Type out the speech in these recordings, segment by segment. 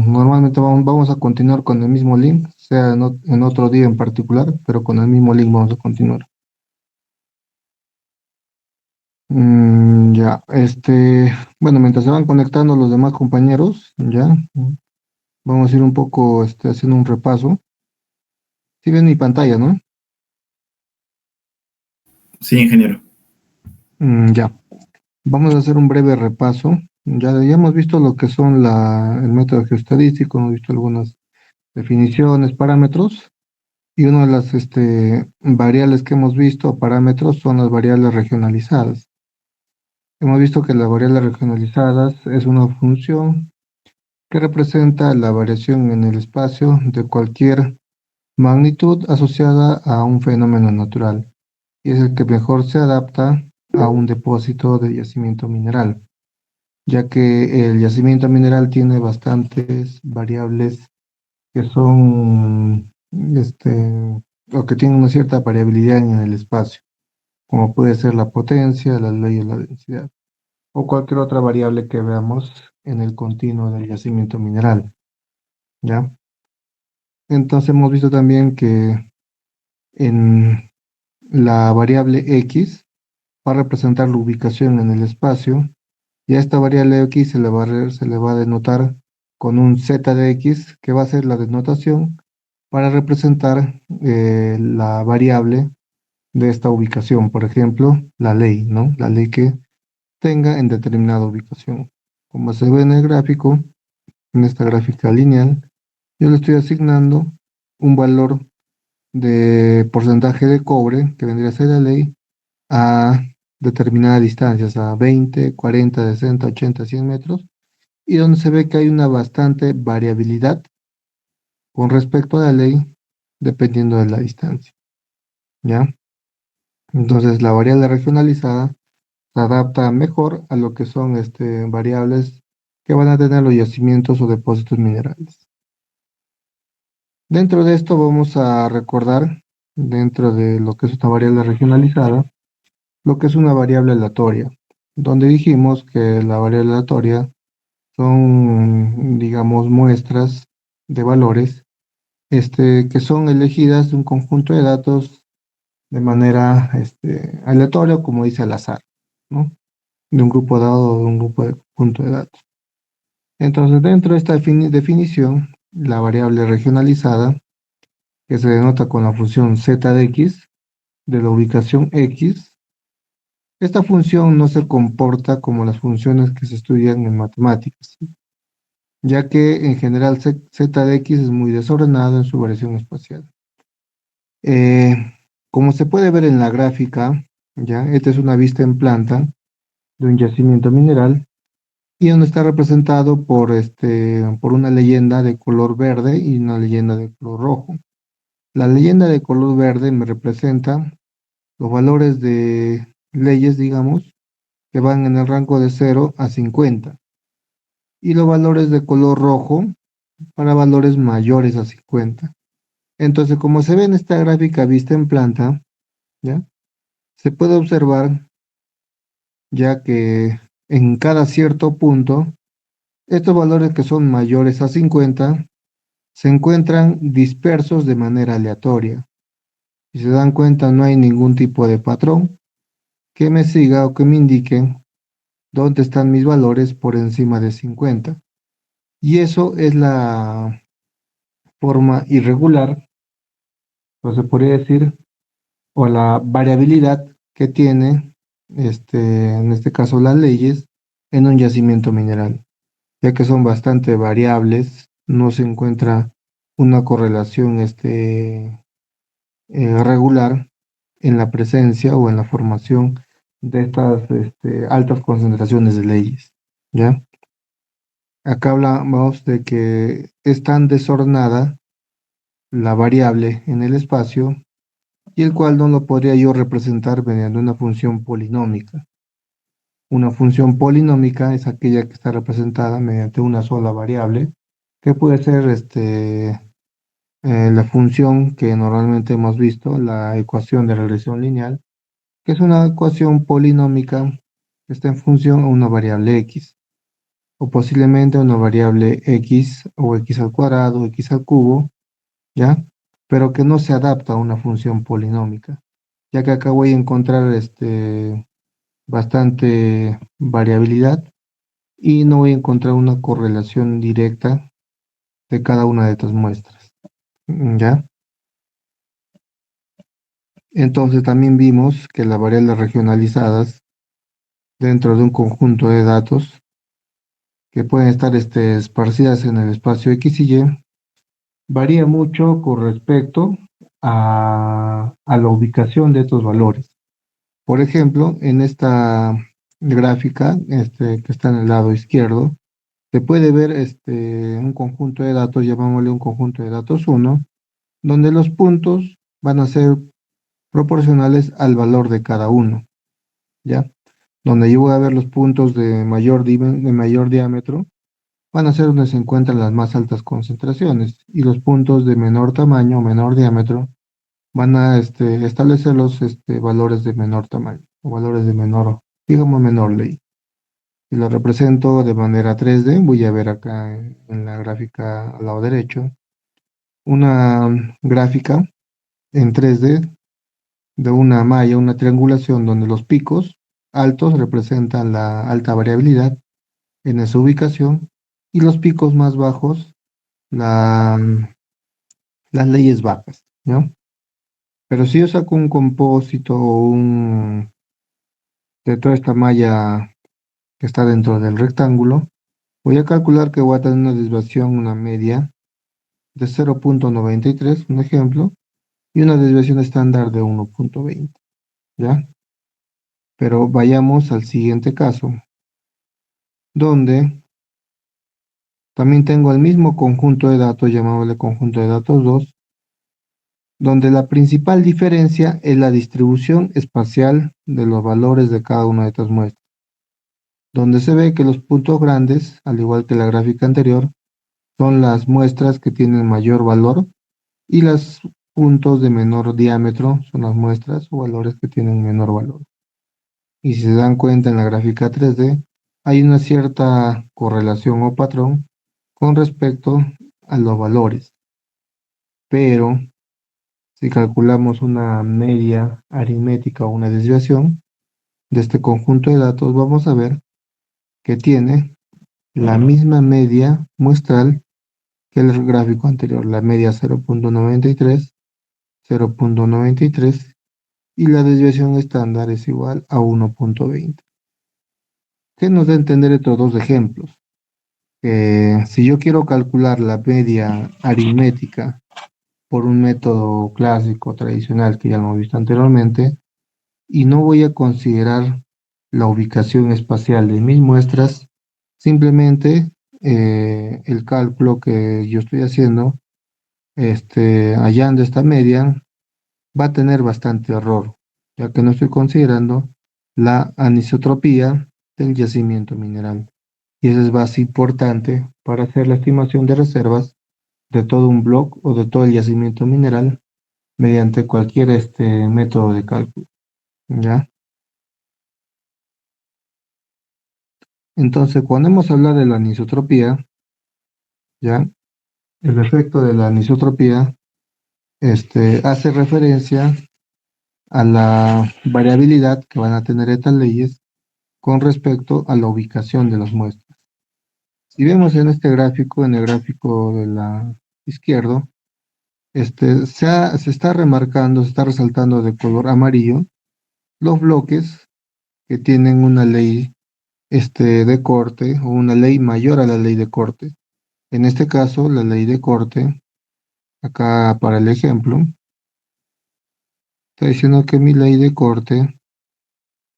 normalmente vamos a continuar con el mismo link, sea en otro día en particular, pero con el mismo link vamos a continuar. Ya, bueno, mientras se van conectando los demás compañeros, ya, vamos a ir un poco, haciendo un repaso. Si ven mi pantalla, ¿no? Sí, ingeniero. Ya, vamos a hacer un breve repaso. Ya hemos visto lo que son el método geoestadístico, hemos visto algunas definiciones, parámetros, y una de las, variables que hemos visto, parámetros, son las variables regionalizadas. Hemos visto que las variables regionalizadas es una función que representa la variación en el espacio de cualquier magnitud asociada a un fenómeno natural, y es el que mejor se adapta a un depósito de yacimiento mineral, ya que el yacimiento mineral tiene bastantes variables que son, o que tienen una cierta variabilidad en el espacio, como puede ser la potencia, la ley de la densidad, o cualquier otra variable que veamos en el continuo del yacimiento mineral, ¿ya? Entonces hemos visto también que en la variable X va a representar la ubicación en el espacio, y a esta variable X se le va a denotar con un Z de X, que va a ser la denotación para representar la variable de esta ubicación, por ejemplo, la ley, ¿no? La ley que tenga en determinada ubicación. Como se ve en el gráfico, en esta gráfica lineal, yo le estoy asignando un valor de porcentaje de cobre, que vendría a ser la ley, a determinadas distancias, a 20, 40, 60, 80, 100 metros, y donde se ve que hay una bastante variabilidad con respecto a la ley, dependiendo de la distancia, ¿ya? Entonces, la variable regionalizada se adapta mejor a lo que son, variables que van a tener los yacimientos o depósitos minerales. Dentro de esto vamos a recordar, dentro de lo que es una variable regionalizada, lo que es una variable aleatoria, donde dijimos que la variable aleatoria son, digamos, muestras de valores, que son elegidas de un conjunto de datos de manera, aleatoria, como dice al azar, ¿no? De un grupo dado o de un grupo de conjunto de datos. Entonces, dentro de esta definición, la variable regionalizada, que se denota con la función z de x, de la ubicación x, esta función no se comporta como las funciones que se estudian en matemáticas, ya que en general z de x es muy desordenado en su variación espacial. Eh, Como se puede ver en la gráfica, ya, esta es una vista en planta de un yacimiento mineral, y donde está representado por una leyenda de color verde y una leyenda de color rojo. La leyenda de color verde me representa los valores de leyes, digamos, que van en el rango de 0 a 50, y los valores de color rojo para valores mayores a 50. Entonces, como se ve en esta gráfica vista en planta, ¿ya? Se puede observar ya que en cada cierto punto, estos valores que son mayores a 50 se encuentran dispersos de manera aleatoria. Si se dan cuenta, no hay ningún tipo de patrón que me siga o que me indique dónde están mis valores por encima de 50. Y eso es la forma irregular, o se podría decir, o la variabilidad que tiene, en este caso las leyes, en un yacimiento mineral, ya que son bastante variables, no se encuentra una correlación, regular en la presencia o en la formación de estas, altas concentraciones de leyes, ¿ya? Acá hablamos de que es tan desordenada la variable en el espacio, y el cual no lo podría yo representar mediante una función polinómica. Una función polinómica es aquella que está representada mediante una sola variable, que puede ser, la función que normalmente hemos visto, la ecuación de regresión lineal, que es una ecuación polinómica que está en función a una variable x. o posiblemente una variable x o x al cuadrado, x al cubo, ¿ya? Pero que no se adapta a una función polinómica, ya que acá voy a encontrar bastante variabilidad y no voy a encontrar una correlación directa de cada una de estas muestras, ¿ya? Entonces también vimos que las variables regionalizadas dentro de un conjunto de datos que pueden estar esparcidas en el espacio X y Y varía mucho con respecto a la ubicación de estos valores. Por ejemplo, en esta gráfica que está en el lado izquierdo, se puede ver un conjunto de datos, llamámosle un conjunto de datos 1, donde los puntos van a ser proporcionales al valor de cada uno, ¿ya? Donde yo voy a ver los puntos de mayor diámetro, van a ser donde se encuentran las más altas concentraciones, y los puntos de menor tamaño o menor diámetro van a establecer los valores de menor tamaño, o valores de menor, digamos, menor ley. Si lo represento de manera 3D, voy a ver acá en la gráfica al lado derecho, una gráfica en 3D de una malla, una triangulación donde los picos altos representan la alta variabilidad en esa ubicación y los picos más bajos la, las leyes bajas, ¿no? Pero si yo saco un compósito de toda esta malla que está dentro del rectángulo, voy a calcular que voy a tener una desviación, una media de 0,93, un ejemplo, y una desviación estándar de 1,20, ¿ya? Pero vayamos al siguiente caso, donde también tengo el mismo conjunto de datos, llamámosle conjunto de datos 2, donde la principal diferencia es la distribución espacial de los valores de cada una de estas muestras, donde se ve que los puntos grandes, al igual que la gráfica anterior, son las muestras que tienen mayor valor y los puntos de menor diámetro son las muestras o valores que tienen menor valor. Y si se dan cuenta en la gráfica 3D, hay una cierta correlación o patrón con respecto a los valores, pero si calculamos una media aritmética o una desviación de este conjunto de datos, vamos a ver que tiene la misma media muestral que el gráfico anterior, la media 0,93, 0,93 y la desviación estándar es igual a 1,20. ¿Qué nos da a entender estos dos ejemplos? Si yo quiero calcular la media aritmética por un método clásico tradicional que ya lo hemos visto anteriormente, y no voy a considerar la ubicación espacial de mis muestras, simplemente el cálculo que yo estoy haciendo, hallando esta media, va a tener bastante error, ya que no estoy considerando la anisotropía del yacimiento mineral. Y eso es base importante para hacer la estimación de reservas de todo un bloque o de todo el yacimiento mineral mediante cualquier método de cálculo, ¿ya? Entonces, cuando hemos hablado de la anisotropía, ¿ya? El efecto de la anisotropía hace referencia a la variabilidad que van a tener estas leyes con respecto a la ubicación de las muestras. Si vemos en este gráfico, en el gráfico de la izquierdo, se está remarcando, se está resaltando de color amarillo los bloques que tienen una ley de corte o una ley mayor a la ley de corte. En este caso, la ley de corte, acá para el ejemplo, está diciendo que mi ley de corte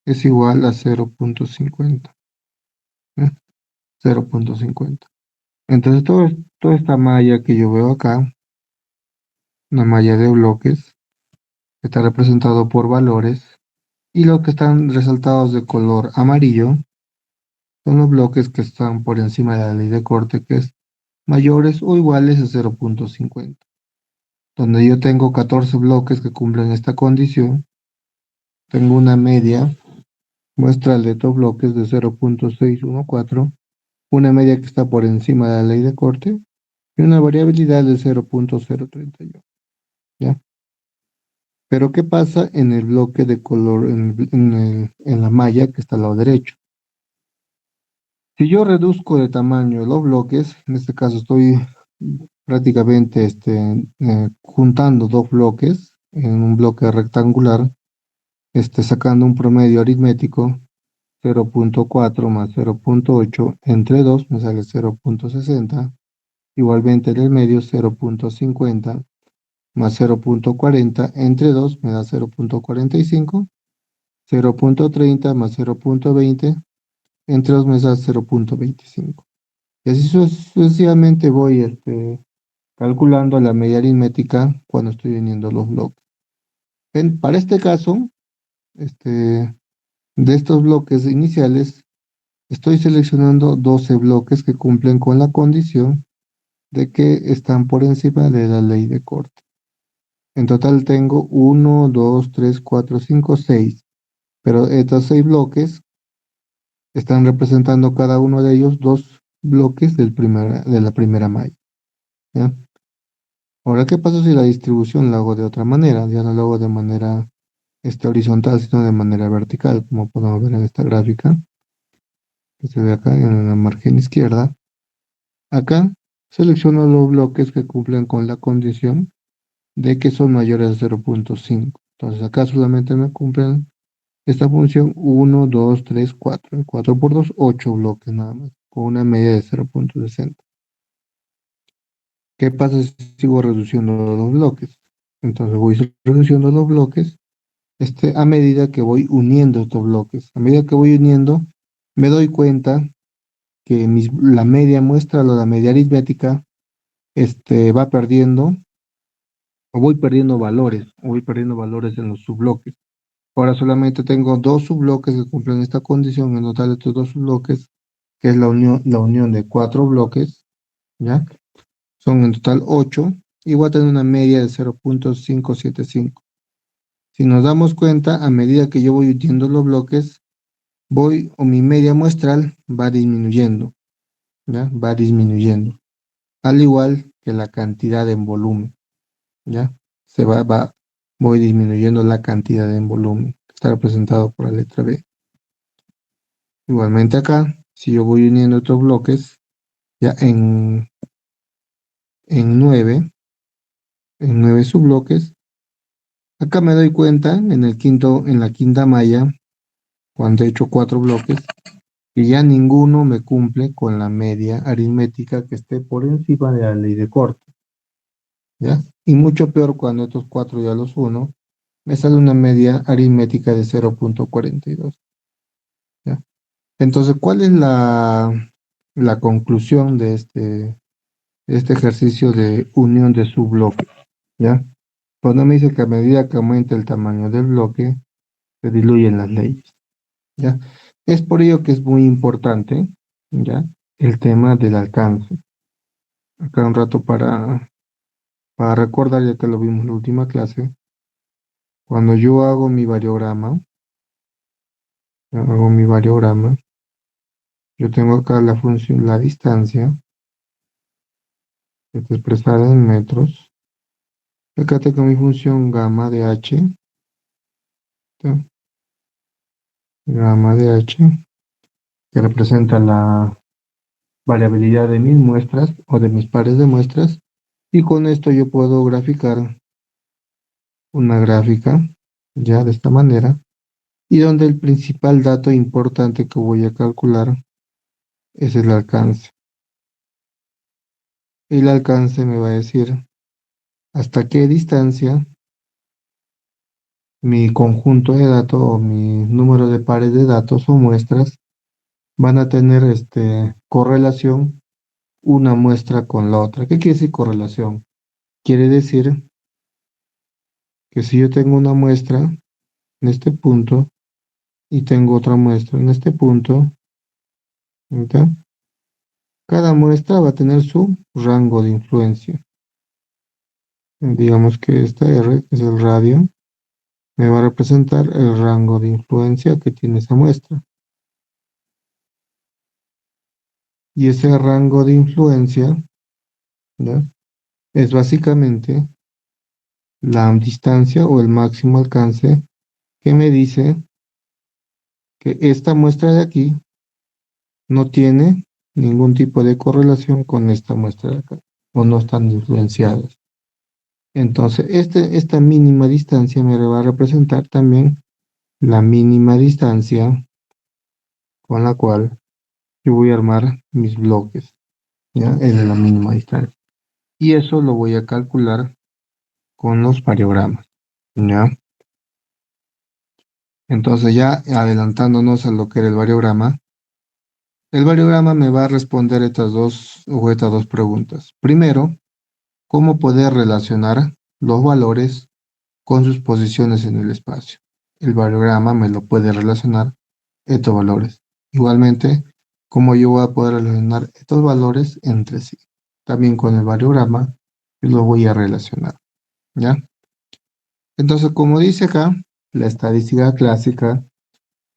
es igual a 0,50. ¿Eh? 0,50. Entonces, toda esta malla que yo veo acá, una malla de bloques, está representado por valores, y los que están resaltados de color amarillo son los bloques que están por encima de la ley de corte, que es mayores o iguales a 0,50. Donde yo tengo 14 bloques que cumplen esta condición, tengo una media muestral de estos bloques de 0,614 una media que está por encima de la ley de corte y una variabilidad de 0.031. ¿Ya? Pero ¿qué pasa en el bloque de color, en la malla que está al lado derecho? Si yo reduzco de tamaño los bloques, en este caso estoy prácticamente juntando dos bloques en un bloque rectangular, sacando un promedio aritmético 0.4 más 0.8 entre 2 me sale 0.60, igualmente en el medio 0.50 más 0.40 entre 2 me da 0.45, 0.30 más 0.20 entre 2 me da 0.25. Y así sucesivamente voy calculando la media aritmética cuando estoy uniendo los bloques. Para este caso, de estos bloques iniciales, estoy seleccionando 12 bloques que cumplen con la condición de que están por encima de la ley de corte. En total tengo 1, 2, 3, 4, 5, 6, pero estos 6 bloques están representando cada uno de ellos dos bloques de la primera malla. ¿Ya? Ahora, ¿qué pasa si la distribución la hago de otra manera? Ya no la hago de manera horizontal, sino de manera vertical, como podemos ver en esta gráfica, que se ve acá en la margen izquierda. Acá selecciono los bloques que cumplen con la condición de que son mayores a 0.5. Entonces acá solamente me cumplen esta función 1, 2, 3, 4. 4 por 2, 8 bloques nada más, con una media de 0.60. ¿Qué pasa si sigo reduciendo los bloques? Entonces voy reduciendo los bloques a medida que voy uniendo estos bloques. A medida que voy uniendo, me doy cuenta que la media muestra, la media aritmética, va perdiendo, o voy perdiendo valores en los subbloques. Ahora solamente tengo dos subbloques que cumplen esta condición. En total, estos dos subbloques, que es la unión de cuatro bloques, ¿ya? Son en total 8, y voy a tener una media de 0.575. Si nos damos cuenta, a medida que yo voy uniendo los bloques, o mi media muestral va disminuyendo, ¿ya? Va disminuyendo, al igual que la cantidad en volumen, ¿ya? Voy disminuyendo la cantidad en volumen, que está representado por la letra B. Igualmente acá, si yo voy uniendo estos bloques, ya en 9, en 9 subbloques, acá me doy cuenta en la quinta malla, cuando he hecho 4 bloques, que ya ninguno me cumple con la media aritmética que esté por encima de la ley de corte, ¿ya? Y mucho peor cuando estos 4 ya los uno, me sale una media aritmética de 0.42, ¿ya? Entonces, ¿cuál es la conclusión de este ejercicio de unión de subbloques? ¿Ya? Cuando me dice que a medida que aumenta el tamaño del bloque, se diluyen las leyes, ¿ya? Es por ello que es muy importante, ¿ya? El tema del alcance. Acá un rato para recordar, ya que lo vimos en la última clase, cuando yo hago mi variograma, yo tengo acá la función, la distancia, que está expresada en metros. Acá tengo mi función gamma de h, ¿ya? Gamma de h, que representa la variabilidad de mis muestras o de mis pares de muestras, y con esto yo puedo graficar una gráfica, ya de esta manera, y donde el principal dato importante que voy a calcular es el alcance. El alcance me va a decir hasta qué distancia mi conjunto de datos o mi número de pares de datos o muestras van a tener correlación una muestra con la otra. ¿Qué quiere decir correlación? Quiere decir que si yo tengo una muestra en este punto y tengo otra muestra en este punto, ¿verdad? Cada muestra va a tener su rango de influencia. Digamos que esta R, que es el radio, me va a representar el rango de influencia que tiene esa muestra. Y ese rango de influencia, ¿ya? Es básicamente la distancia o el máximo alcance que me dice que esta muestra de aquí no tiene ningún tipo de correlación con esta muestra de acá, o no están influenciadas. Entonces, esta mínima distancia me va a representar también la mínima distancia con la cual yo voy a armar mis bloques, ¿ya? Es de la mínima distancia. Y eso lo voy a calcular con los variogramas, ¿ya? Entonces, ya adelantándonos a lo que era el variograma me va a responder estas dos preguntas. Primero, ¿cómo poder relacionar los valores con sus posiciones en el espacio? El variograma me lo puede relacionar estos valores. Igualmente, ¿cómo yo voy a poder relacionar estos valores entre sí? También con el variograma yo lo voy a relacionar, ¿ya? Entonces, como dice acá, la estadística clásica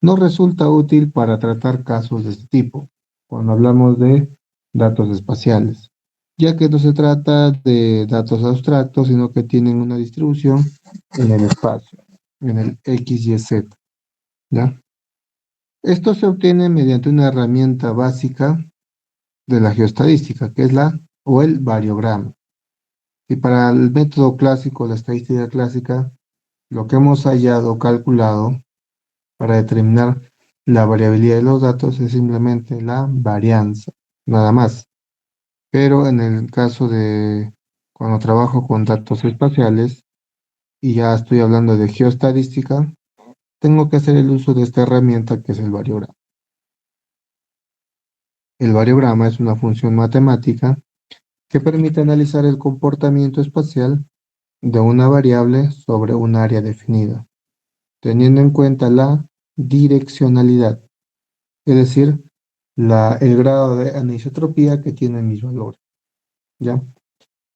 no resulta útil para tratar casos de este tipo, cuando hablamos de datos espaciales, ya que no se trata de datos abstractos, sino que tienen una distribución en el espacio, en el X, Y, Z, ¿ya? Esto se obtiene mediante una herramienta básica de la geoestadística, que es o el variograma. Y para el método clásico, la estadística clásica, lo que hemos hallado, calculado, para determinar la variabilidad de los datos es simplemente la varianza, nada más. Pero en el caso de cuando trabajo con datos espaciales y ya estoy hablando de geoestadística, tengo que hacer el uso de esta herramienta que es el variograma. El variograma es una función matemática que permite analizar el comportamiento espacial de una variable sobre un área definida, teniendo en cuenta la direccionalidad, es decir, el grado de anisotropía que tienen mis valores, ¿ya?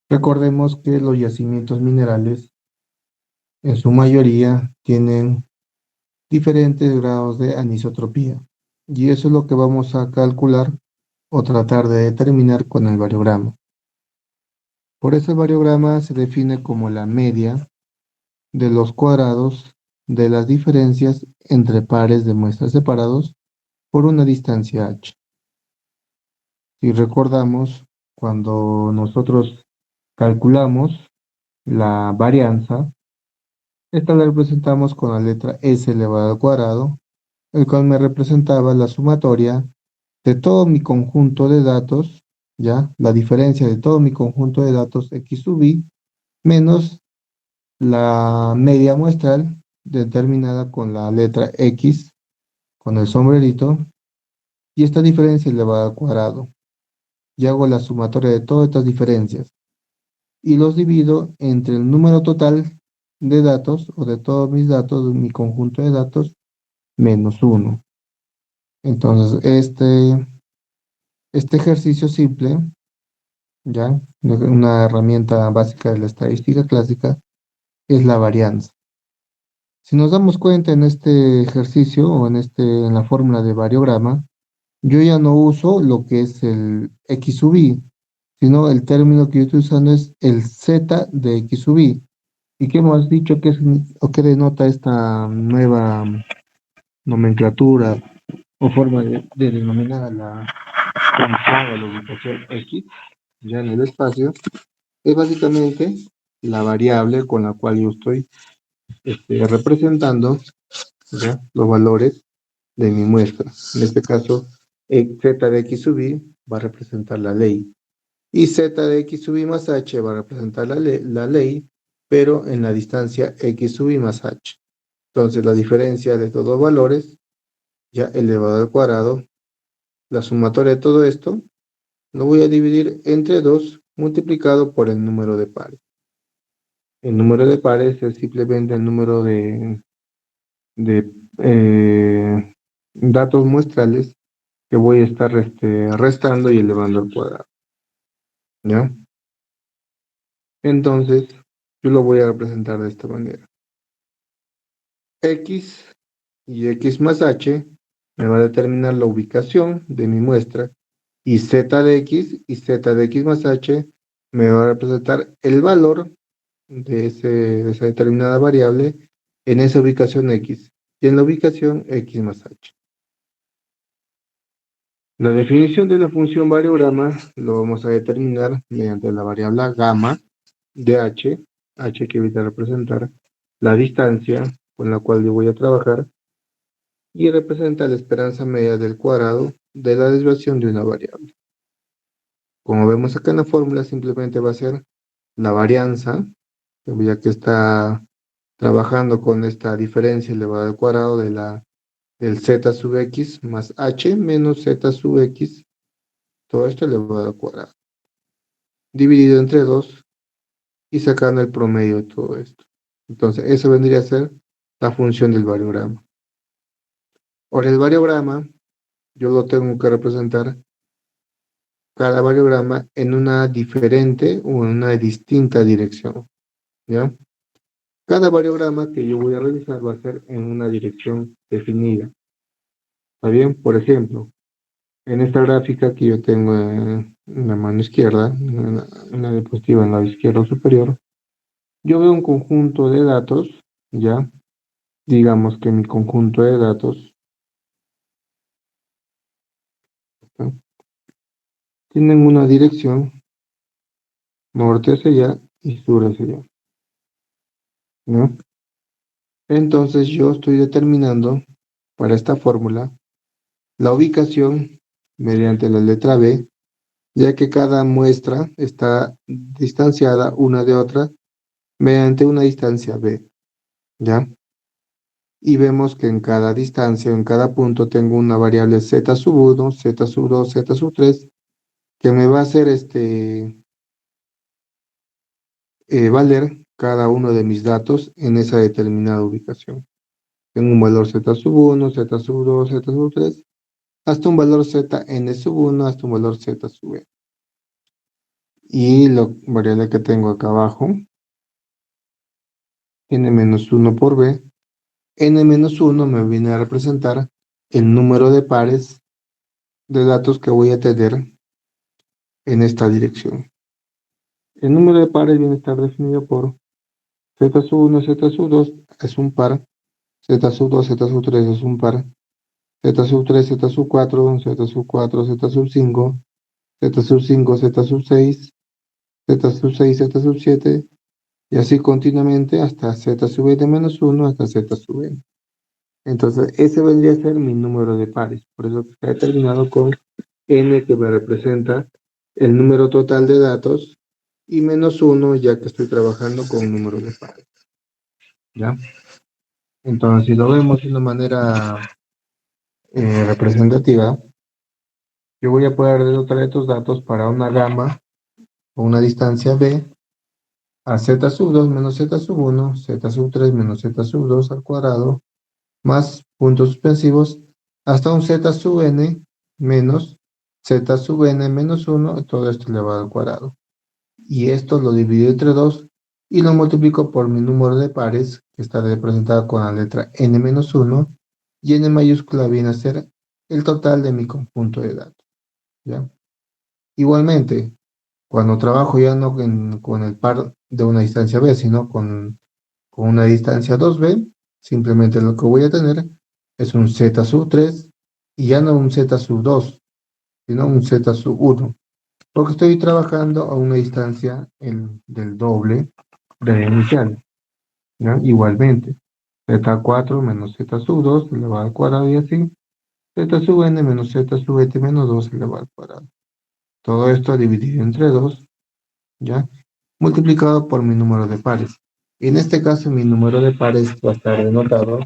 Recordemos que los yacimientos minerales en su mayoría tienen diferentes grados de anisotropía y eso es lo que vamos a calcular o tratar de determinar con el variograma. Por eso el variograma se define como la media de los cuadrados de las diferencias entre pares de muestras separados por una distancia h. Si recordamos, cuando nosotros calculamos la varianza, esta la representamos con la letra s elevado al cuadrado, el cual me representaba la sumatoria de todo mi conjunto de datos, ya, la diferencia de todo mi conjunto de datos x sub i menos la media muestral determinada con la letra x, con el sombrerito, y esta diferencia elevada al cuadrado. Y hago la sumatoria de todas estas diferencias y los divido entre el número total de datos o de todos mis datos, mi conjunto de datos, menos uno. Entonces, este ejercicio simple, ya, una herramienta básica de la estadística clásica, es la varianza. Si nos damos cuenta en este ejercicio o en la fórmula de variograma, yo ya no uso lo que es el x sub i, sino el término que yo estoy usando es el z de x sub i. ¿Y qué hemos dicho que es o qué denota esta nueva nomenclatura o forma de denominar a la función o la ubicación x ya en el espacio? Es básicamente la variable con la cual yo estoy representando, ¿ya?, los valores de mi muestra. En este caso, z de x sub i va a representar la ley. Y z de x sub i más h va a representar la ley, pero en la distancia x sub i más h. Entonces, la diferencia de estos dos valores, ya elevado al cuadrado, la sumatoria de todo esto, lo voy a dividir entre 2 multiplicado por el número de pares. El número de pares es simplemente el número de datos muestrales que voy a estar restando y elevando al cuadrado, ¿ya? Entonces, yo lo voy a representar de esta manera. X y x más h me va a determinar la ubicación de mi muestra y z de x, y z de x más h me va a representar el valor de esa determinada variable en esa ubicación x, y en la ubicación x más h. La definición de la función variograma lo vamos a determinar mediante la variable gamma de h que evita representar la distancia con la cual yo voy a trabajar, y representa la esperanza media del cuadrado de la desviación de una variable. Como vemos acá en la fórmula, simplemente va a ser la varianza, ya que está trabajando con esta diferencia elevada al cuadrado del z sub x más h menos z sub x, todo esto elevado al cuadrado, dividido entre 2 y sacando el promedio de todo esto. Entonces, eso vendría a ser la función del variograma. Ahora, el variograma, yo lo tengo que representar cada variograma en una diferente o en una distinta dirección, ¿ya? Cada variograma que yo voy a realizar va a ser en una dirección definida. ¿Está bien? Por ejemplo, en esta gráfica que yo tengo en la mano izquierda, en la diapositiva en la izquierda superior, yo veo un conjunto de datos, ¿ya? Digamos que mi conjunto de datos, ¿no?, tienen una dirección norte hacia allá y sur hacia allá, ¿no? Entonces yo estoy determinando para esta fórmula la ubicación mediante la letra B, ya que cada muestra está distanciada una de otra mediante una distancia B, ¿ya? Y vemos que en cada distancia, en cada punto, tengo una variable z sub 1, z sub 2, z sub 3, que me va a hacer valer cada uno de mis datos en esa determinada ubicación. Tengo un valor z sub 1, z sub 2, z sub 3, hasta un valor z n sub 1, hasta un valor z sub n. Y la variable que tengo acá abajo, n-1 por b, n-1 me viene a representar el número de pares de datos que voy a tener en esta dirección. El número de pares viene a estar definido por z sub 1, z sub 2 es un par, z sub 2, z sub 3 es un par, z sub 3, z sub 4, z sub 4, z sub 5, z sub 5, z sub 6, z sub 6, z sub 7, y así continuamente hasta z sub n menos 1 hasta z sub n. Entonces, ese vendría a ser mi número de pares. Por eso está determinado con n, que me representa el número total de datos, y menos 1, ya que estoy trabajando con un número de pares, ¿ya? Entonces, si lo vemos de una manera representativa, yo voy a poder denotar estos datos para una gama o una distancia b a z sub 2 menos z sub 1, z sub 3 menos z sub 2 al cuadrado, más puntos suspensivos, hasta un z sub n menos z sub n menos 1, todo esto elevado al cuadrado. Y esto lo divido entre 2 y lo multiplico por mi número de pares, que está representado con la letra n menos 1, y n mayúscula viene a ser el total de mi conjunto de datos, ¿ya? Igualmente, cuando trabajo ya no con el par de una distancia b, sino con una distancia 2b, simplemente lo que voy a tener es un z sub 3, y ya no un z sub 2, sino un z sub 1, porque estoy trabajando a una distancia del doble de la inicial, ¿ya? Igualmente, z4 menos z sub 2 elevado al cuadrado, y así, z sub n menos z sub n menos 2 elevado al cuadrado. Todo esto dividido entre 2, ¿ya? Multiplicado por mi número de pares. En este caso, mi número de pares va a estar denotado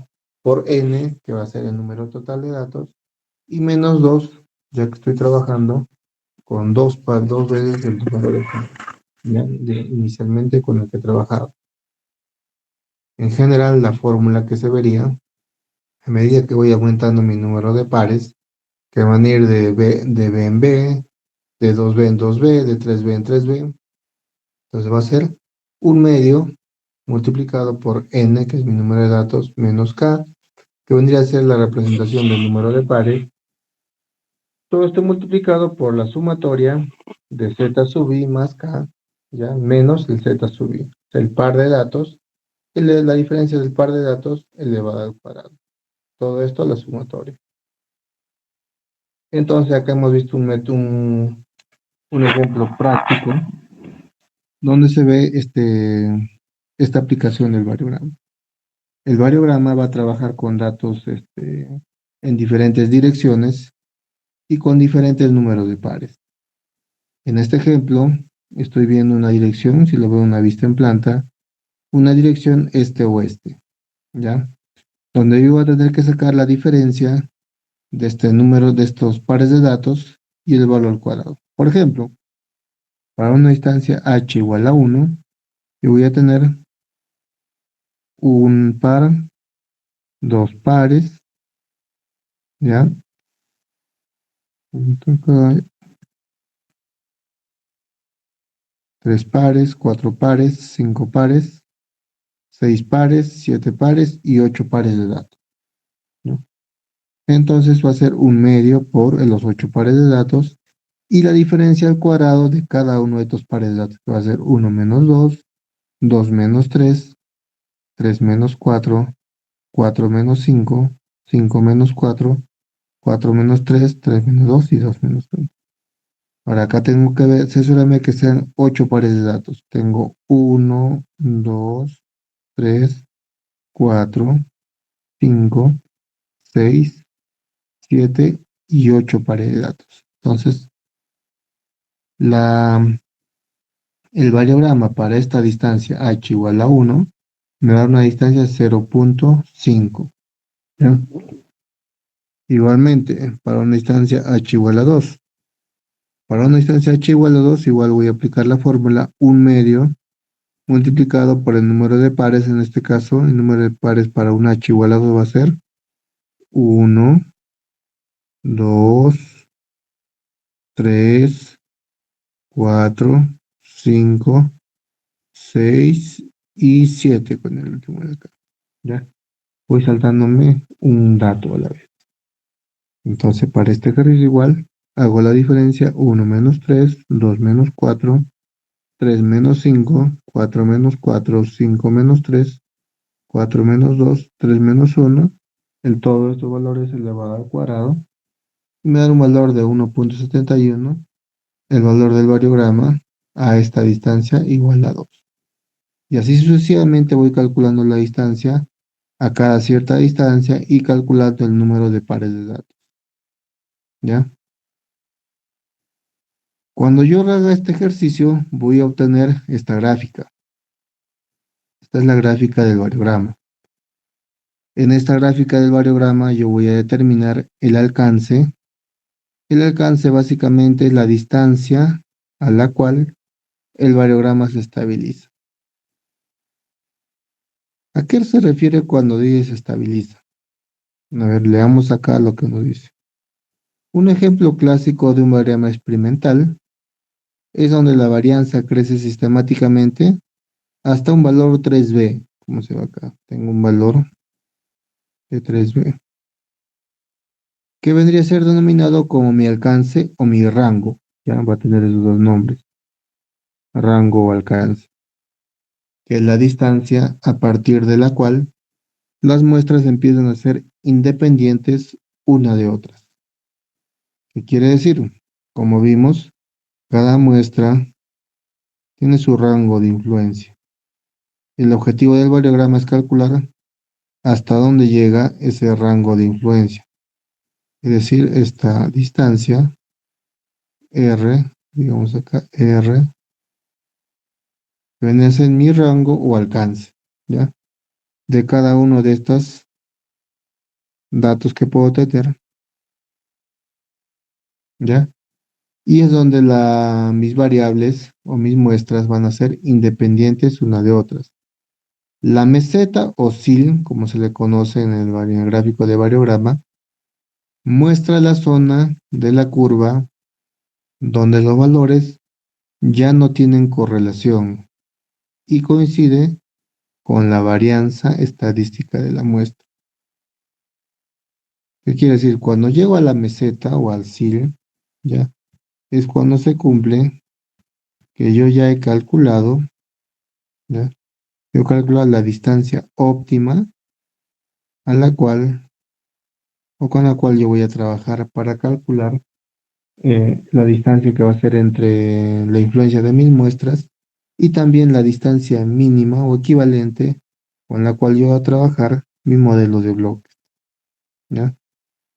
por n, que va a ser el número total de datos, y menos 2, ya que estoy trabajando con dos veces el número de pares, ¿ya? Inicialmente con el que he trabajado. En general, la fórmula que se vería, a medida que voy aumentando mi número de pares, que van a ir de B en B, de 2B en 2B, de 3B en 3B, entonces va a ser un medio multiplicado por n, que es mi número de datos, menos k, que vendría a ser la representación del número de pares, Todo esto multiplicado por la sumatoria de z sub i más k, ya, menos el z sub i, el par de datos, y la diferencia del par de datos elevada al cuadrado. Todo esto a la sumatoria. Entonces acá hemos visto un ejemplo práctico donde se ve esta aplicación del variograma. El variograma va a trabajar con datos en diferentes direcciones y con diferentes números de pares. En este ejemplo, estoy viendo una dirección, si lo veo una vista en planta, una dirección este-oeste, ¿ya? Donde yo voy a tener que sacar la diferencia de este número de estos pares de datos y el valor al cuadrado. Por ejemplo, para una distancia h igual a 1, yo voy a tener un par, dos pares, ¿ya? Tres pares, cuatro pares, cinco pares, seis pares, siete pares y ocho pares de datos, ¿no? Entonces va a ser un medio por los ocho pares de datos y la diferencia al cuadrado de cada uno de estos pares de datos, que va a ser uno menos dos, dos menos tres, tres menos cuatro, cuatro menos cinco, cinco menos cuatro, cuatro menos tres, tres menos dos y dos menos uno. Ahora acá tengo que ver, asegúrame que sean ocho pares de datos. Tengo uno, dos, tres, cuatro, cinco, seis, siete y ocho pares de datos. Entonces, la, el variograma para esta distancia h igual a 1 me da una distancia de 0.5. Igualmente, para una distancia h igual a 2. Para una distancia h igual a 2, igual voy a aplicar la fórmula 1 medio multiplicado por el número de pares. En este caso, el número de pares para un h igual a 2 va a ser 1, 2, 3, 4, 5, 6 y 7 con el último de acá. ¿Ya? Voy saltándome un dato a la vez. Entonces, para este ejercicio igual, hago la diferencia 1 menos 3, 2 menos 4, 3 menos 5, 4 menos 4, 5 menos 3, 4 menos 2, 3 menos 1. El todo de estos valores elevado al cuadrado. Y me da un valor de 1.71. El valor del variograma a esta distancia igual a 2. Y así sucesivamente voy calculando la distancia a cada cierta distancia y calculando el número de pares de datos. ¿Ya? Cuando yo haga este ejercicio, voy a obtener esta gráfica. Esta es la gráfica del variograma. En esta gráfica del variograma yo voy a determinar el alcance. El alcance básicamente es la distancia a la cual el variograma se estabiliza. ¿A qué se refiere cuando dice se estabiliza? A ver, leamos acá lo que nos dice. Un ejemplo clásico de un variograma experimental es donde la varianza crece sistemáticamente hasta un valor 3b. ¿Cómo se va acá? Tengo un valor de 3b, que vendría a ser denominado como mi alcance o mi rango. Ya va a tener esos dos nombres, rango o alcance, que es la distancia a partir de la cual las muestras empiezan a ser independientes una de otras. ¿Qué quiere decir? Como vimos, cada muestra tiene su rango de influencia. El objetivo del variograma es calcular hasta dónde llega ese rango de influencia. Es decir, esta distancia R, digamos acá, R, viene a ser mi rango o alcance, ¿ya? De cada uno de estos datos que puedo tener, ¿ya? Y es donde mis variables o mis muestras van a ser independientes una de otras. La meseta o SIL, como se le conoce en el gráfico de variograma, muestra la zona de la curva donde los valores ya no tienen correlación y coincide con la varianza estadística de la muestra. ¿Qué quiere decir? Cuando llego a la meseta o al SIL, ¿ya? Es cuando se cumple que yo ya he calculado, ¿ya? Yo calculo la distancia óptima a la cual o con la cual yo voy a trabajar para calcular la distancia que va a ser entre la influencia de mis muestras y también la distancia mínima o equivalente con la cual yo voy a trabajar mi modelo de bloques, ¿ya?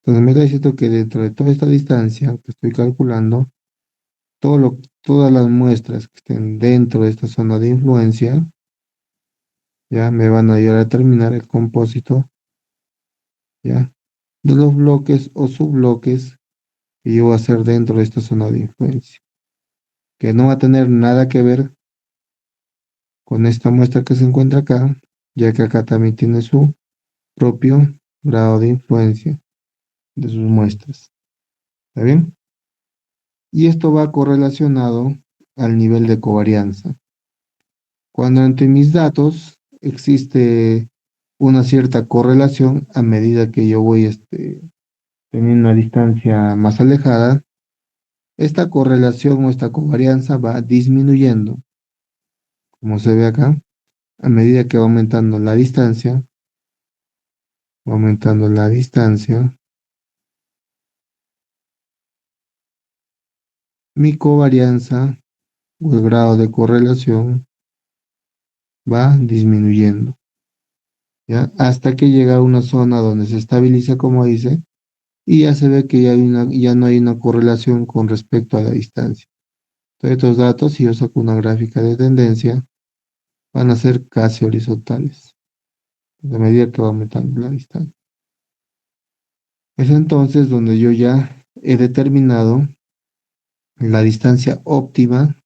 Entonces me está diciendo que dentro de toda esta distancia que estoy calculando, todas las muestras que estén dentro de esta zona de influencia, ya me van a ayudar a determinar el compósito, ya, de los bloques o subbloques que yo voy a hacer dentro de esta zona de influencia, que no va a tener nada que ver con esta muestra que se encuentra acá, ya que acá también tiene su propio grado de influencia de sus muestras. ¿Está bien? Y esto va correlacionado al nivel de covarianza. Cuando entre mis datos existe una cierta correlación a medida que yo voy teniendo una distancia más alejada, esta correlación o esta covarianza va disminuyendo, como se ve acá, a medida que va aumentando la distancia, mi covarianza o el grado de correlación va disminuyendo, ¿ya? Hasta que llega a una zona donde se estabiliza, como dice, y ya se ve que ya no hay una correlación con respecto a la distancia. Todos estos datos, si yo saco una gráfica de tendencia, van a ser casi horizontales, a medida que va aumentando la distancia. Es entonces donde yo ya he determinado la distancia óptima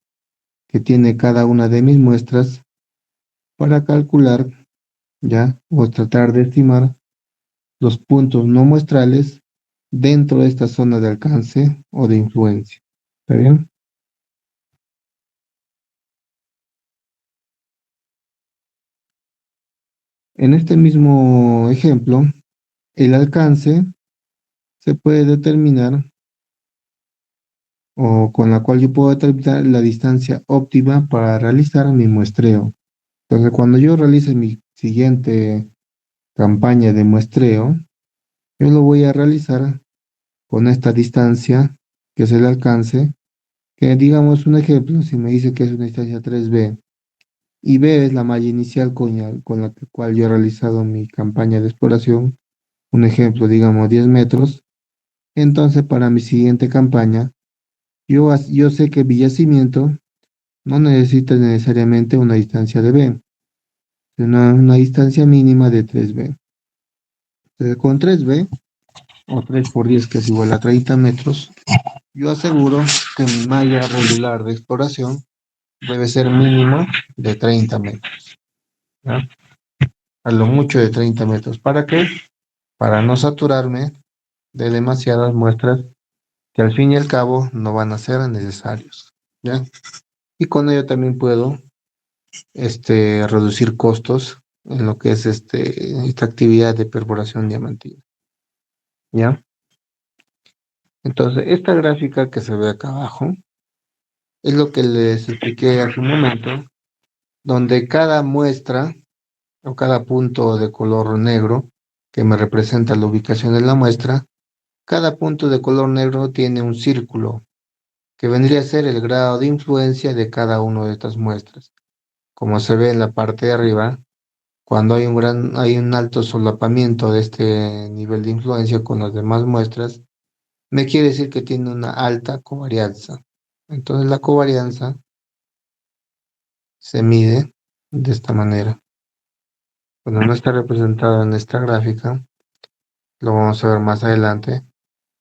que tiene cada una de mis muestras para calcular ya o tratar de estimar los puntos no muestrales dentro de esta zona de alcance o de influencia. ¿Está bien? En este mismo ejemplo, el alcance se puede determinar o con la cual yo puedo determinar la distancia óptima para realizar mi muestreo. Entonces, cuando yo realice mi siguiente campaña de muestreo, yo lo voy a realizar con esta distancia, que es el alcance, que digamos un ejemplo, si me dice que es una distancia 3b y b es la malla inicial con la cual yo he realizado mi campaña de exploración, un ejemplo, digamos 10 metros, entonces para mi siguiente campaña, yo sé que mi yacimiento no necesita necesariamente una distancia de b, sino una distancia mínima de 3b. Entonces, con 3b, o 3 por 10, que es igual a 30 metros, yo aseguro que mi malla regular de exploración debe ser mínimo de 30 metros, ¿ya? A lo mucho de 30 metros. ¿Para qué? Para no saturarme de demasiadas muestras que al fin y al cabo no van a ser necesarios, ¿ya? Y con ello también puedo reducir costos en lo que es esta actividad de perforación diamantina, ¿ya? Entonces, esta gráfica que se ve acá abajo es lo que les expliqué hace un momento, donde cada muestra o cada punto de color negro que me representa la ubicación de la muestra, cada punto de color negro tiene un círculo que vendría a ser el grado de influencia de cada una de estas muestras. Como se ve en la parte de arriba, cuando hay un alto solapamiento de este nivel de influencia con las demás muestras, me quiere decir que tiene una alta covarianza. Entonces la covarianza se mide de esta manera. Cuando no está representado en esta gráfica, lo vamos a ver más adelante,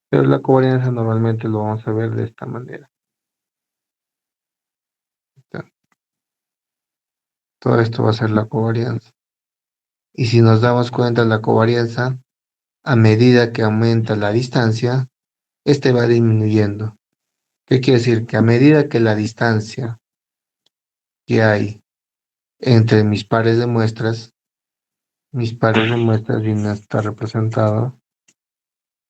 pero la covarianza normalmente lo vamos a ver de esta manera. Todo esto va a ser la covarianza. Y si nos damos cuenta, la covarianza, a medida que aumenta la distancia, este va disminuyendo. ¿Qué quiere decir? Que a medida que la distancia que hay entre mis pares de muestras vienen a estar representados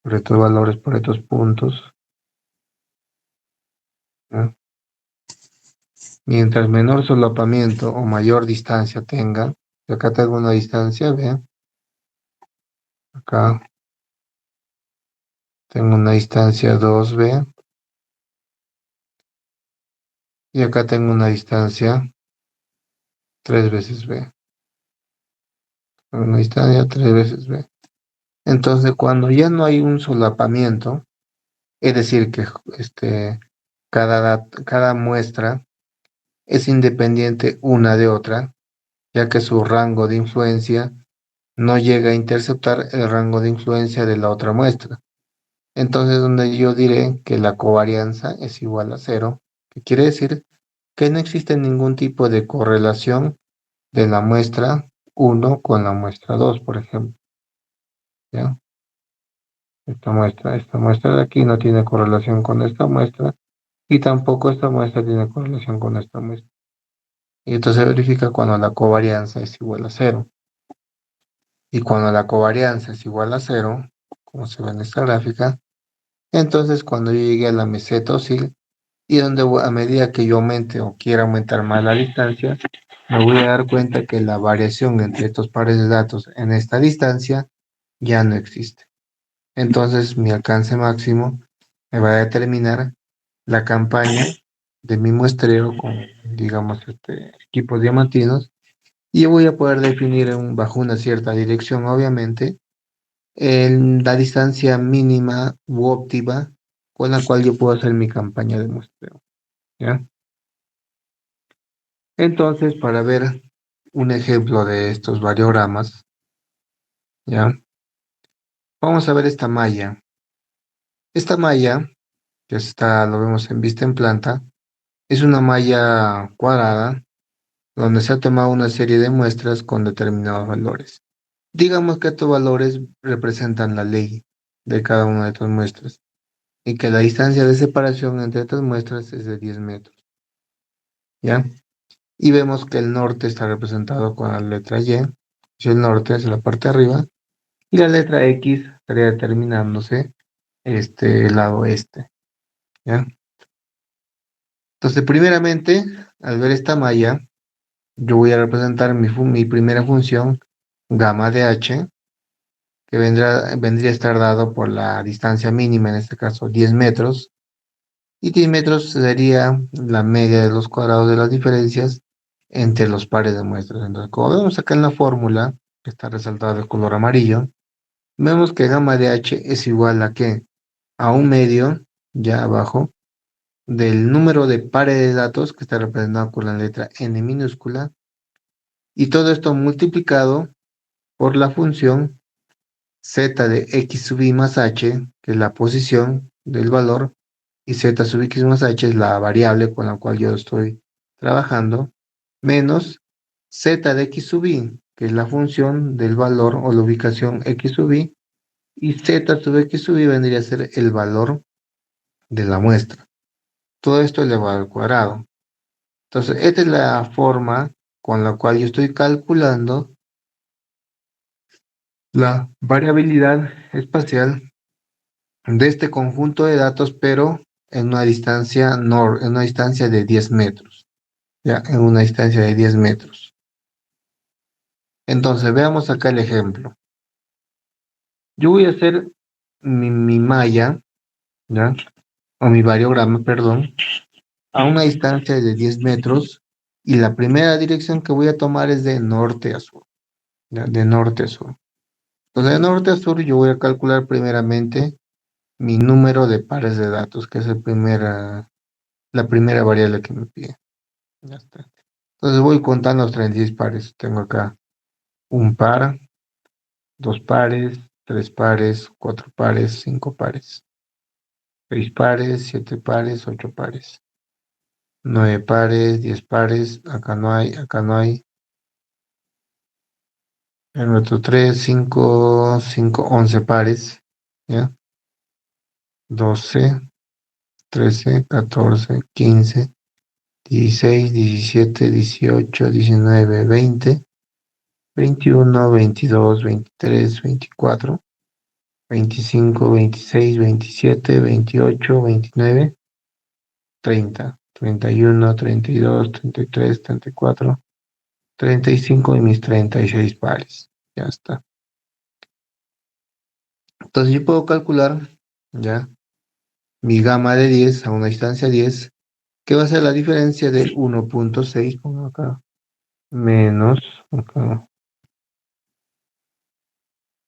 por estos valores, por estos puntos, ¿no? Mientras menor solapamiento o mayor distancia tenga, acá tengo una distancia, vean, acá tengo una distancia 2b y acá tengo una distancia 3 veces b. Una distancia 3 veces b. Entonces, cuando ya no hay un solapamiento, es decir, que cada muestra es independiente una de otra, ya que su rango de influencia no llega a interceptar el rango de influencia de la otra muestra. Entonces, donde yo diré que la covarianza es igual a cero, que quiere decir que no existe ningún tipo de correlación de la muestra uno con la muestra 2, por ejemplo. ¿Ya? Esta muestra de aquí no tiene correlación con esta muestra y tampoco esta muestra tiene correlación con esta muestra. Y entonces se verifica cuando la covarianza es igual a cero. Y cuando la covarianza es igual a cero, como se ve en esta gráfica, entonces cuando yo llegue a la meseta oscil, y donde a medida que yo aumente o quiera aumentar más la distancia, me voy a dar cuenta que la variación entre estos pares de datos en esta distancia ya no existe. Entonces mi alcance máximo me va a determinar la campaña de mi muestreo con, digamos, equipos diamantinos y voy a poder definir bajo una cierta dirección, obviamente, la distancia mínima u óptima con la cual yo puedo hacer mi campaña de muestreo. ¿Ya? Entonces, para ver un ejemplo de estos variogramas, ¿ya? Vamos a ver esta malla. Esta malla, lo vemos en vista en planta, es una malla cuadrada donde se ha tomado una serie de muestras con determinados valores. Digamos que estos valores representan la ley de cada una de estas muestras y que la distancia de separación entre estas muestras es de 10 metros. ¿Ya? Y vemos que el norte está representado con la letra Y, si el norte es la parte de arriba, y la letra X estaría determinándose el lado este. ¿Ya? Entonces, primeramente, al ver esta malla, yo voy a representar mi primera función, gamma de h, que vendría a estar dado por la distancia mínima, en este caso 10 metros, y 10 metros sería la media de los cuadrados de las diferencias entre los pares de muestras. Entonces, como vemos acá en la fórmula, que está resaltada de color amarillo, vemos que gamma de h es igual a ¿qué? A un medio, ya abajo, del número de pares de datos, que está representado con la letra n minúscula, y todo esto multiplicado por la función z de x sub i más h, que es la posición del valor, y z sub x más h es la variable con la cual yo estoy trabajando, menos z de x sub i, que es la función del valor o la ubicación x sub i, y z sub x sub i vendría a ser el valor de la muestra. Todo esto elevado al cuadrado. Entonces, esta es la forma con la cual yo estoy calculando la variabilidad espacial de este conjunto de datos, pero en una distancia en una distancia de 10 metros. Ya, en una distancia de 10 metros. Entonces, veamos acá el ejemplo. Yo voy a hacer mi malla, ¿ya? O mi variograma, perdón, a una distancia de 10 metros y la primera dirección que voy a tomar es de norte a sur, ¿ya? De norte a sur. Entonces, de norte a sur yo voy a calcular primeramente mi número de pares de datos, que es la primera variable que me pide. Ya está. Entonces voy contando los 36 pares. Tengo acá un par, dos pares, tres pares, cuatro pares, cinco pares, seis pares, siete pares, ocho pares, nueve pares, 10 pares. Acá no hay. El otro tres, cinco, 11 pares. ¿Ya? 12, 13, 14, 15, 16, 17, 18, 19, 20, 21, 22, 23, 24, 25, 26, 27, 28, 29, 30, 31, 32, 33, 34, 35 y mis 36 pares. Ya está. Entonces yo puedo calcular ya mi gama de 10 a una distancia 10, que va a ser la diferencia del 1.6, pongo acá, menos, acá,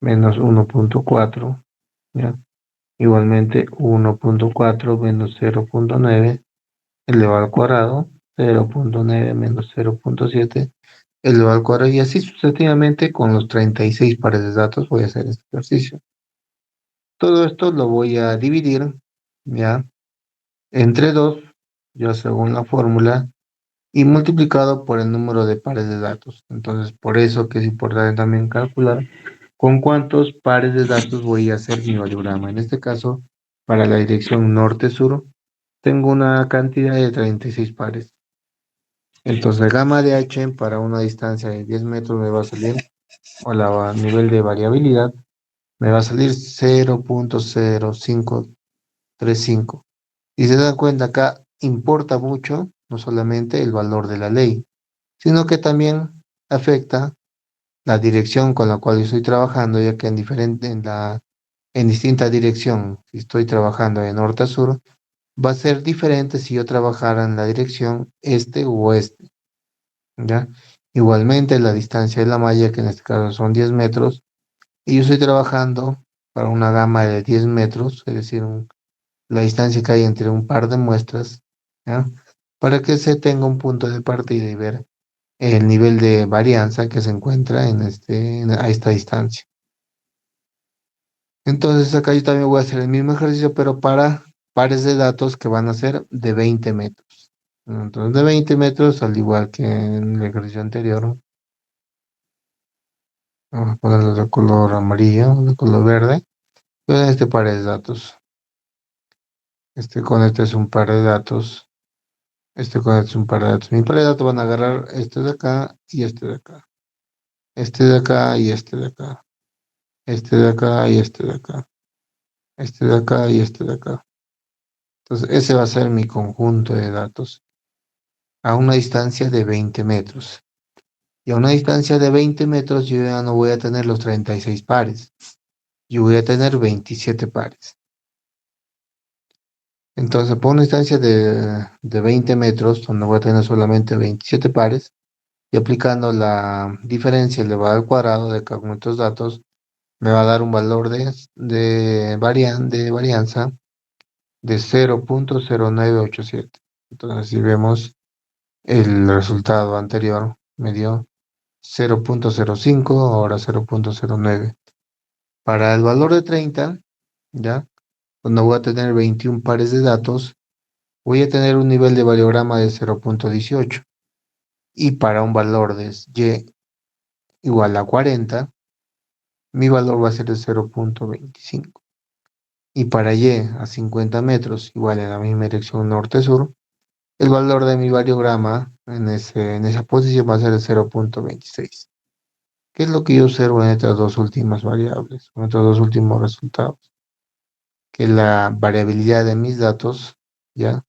menos 1.4, ¿ya? Igualmente 1.4 menos 0.9 elevado al cuadrado, 0.9 menos 0.7 elevado al cuadrado, y así sucesivamente con los 36 pares de datos voy a hacer este ejercicio. Todo esto lo voy a dividir, ¿ya? Entre 2, ya según la fórmula, y multiplicado por el número de pares de datos. Entonces, por eso que es importante también calcular con cuántos pares de datos voy a hacer mi variograma. En este caso, para la dirección norte-sur, tengo una cantidad de 36 pares. Entonces, gamma de H para una distancia de 10 metros me va a salir, o la nivel de variabilidad, me va a salir 0.0535. Y se dan cuenta, acá importa mucho, no solamente el valor de la ley, sino que también afecta la dirección con la cual yo estoy trabajando, ya que en distinta dirección, si estoy trabajando de norte a sur, va a ser diferente si yo trabajara en la dirección este u oeste, ¿ya? Igualmente la distancia de la malla, que en este caso son 10 metros, y yo estoy trabajando para una gama de 10 metros, es decir, la distancia que hay entre un par de muestras, ¿ya? Para que se tenga un punto de partida y ver el nivel de varianza que se encuentra a esta distancia. Entonces acá yo también voy a hacer el mismo ejercicio, pero para pares de datos que van a ser de 20 metros. Entonces de 20 metros, al igual que en el ejercicio anterior, vamos a ponerlo de color amarillo, de color verde. Entonces este par de datos, con este es un par de datos, con este es un par de datos. Mi par de datos van a agarrar este de acá y este de acá, este de acá y este de acá, este de acá y este de acá, este de acá y este de acá. Entonces, ese va a ser mi conjunto de datos a una distancia de 20 metros. Y a una distancia de 20 metros yo ya no voy a tener los 36 pares, yo voy a tener 27 pares. Entonces, por una distancia de 20 metros, donde voy a tener solamente 27 pares, y aplicando la diferencia elevada al cuadrado de cada uno de estos datos, me va a dar un valor de varianza de 0.0987. Entonces, si vemos el resultado anterior, me dio 0.05, ahora 0.09. Para el valor de 30, ¿ya? Cuando voy a tener 21 pares de datos, voy a tener un nivel de variograma de 0.18. Y para un valor de y igual a 40, mi valor va a ser de 0.25. Y para y a 50 metros, igual en la misma dirección norte-sur, el valor de mi variograma en esa posición va a ser de 0.26. ¿Qué es lo que yo observo en estas dos últimas variables, en estos dos últimos resultados? Que la variabilidad de mis datos ya,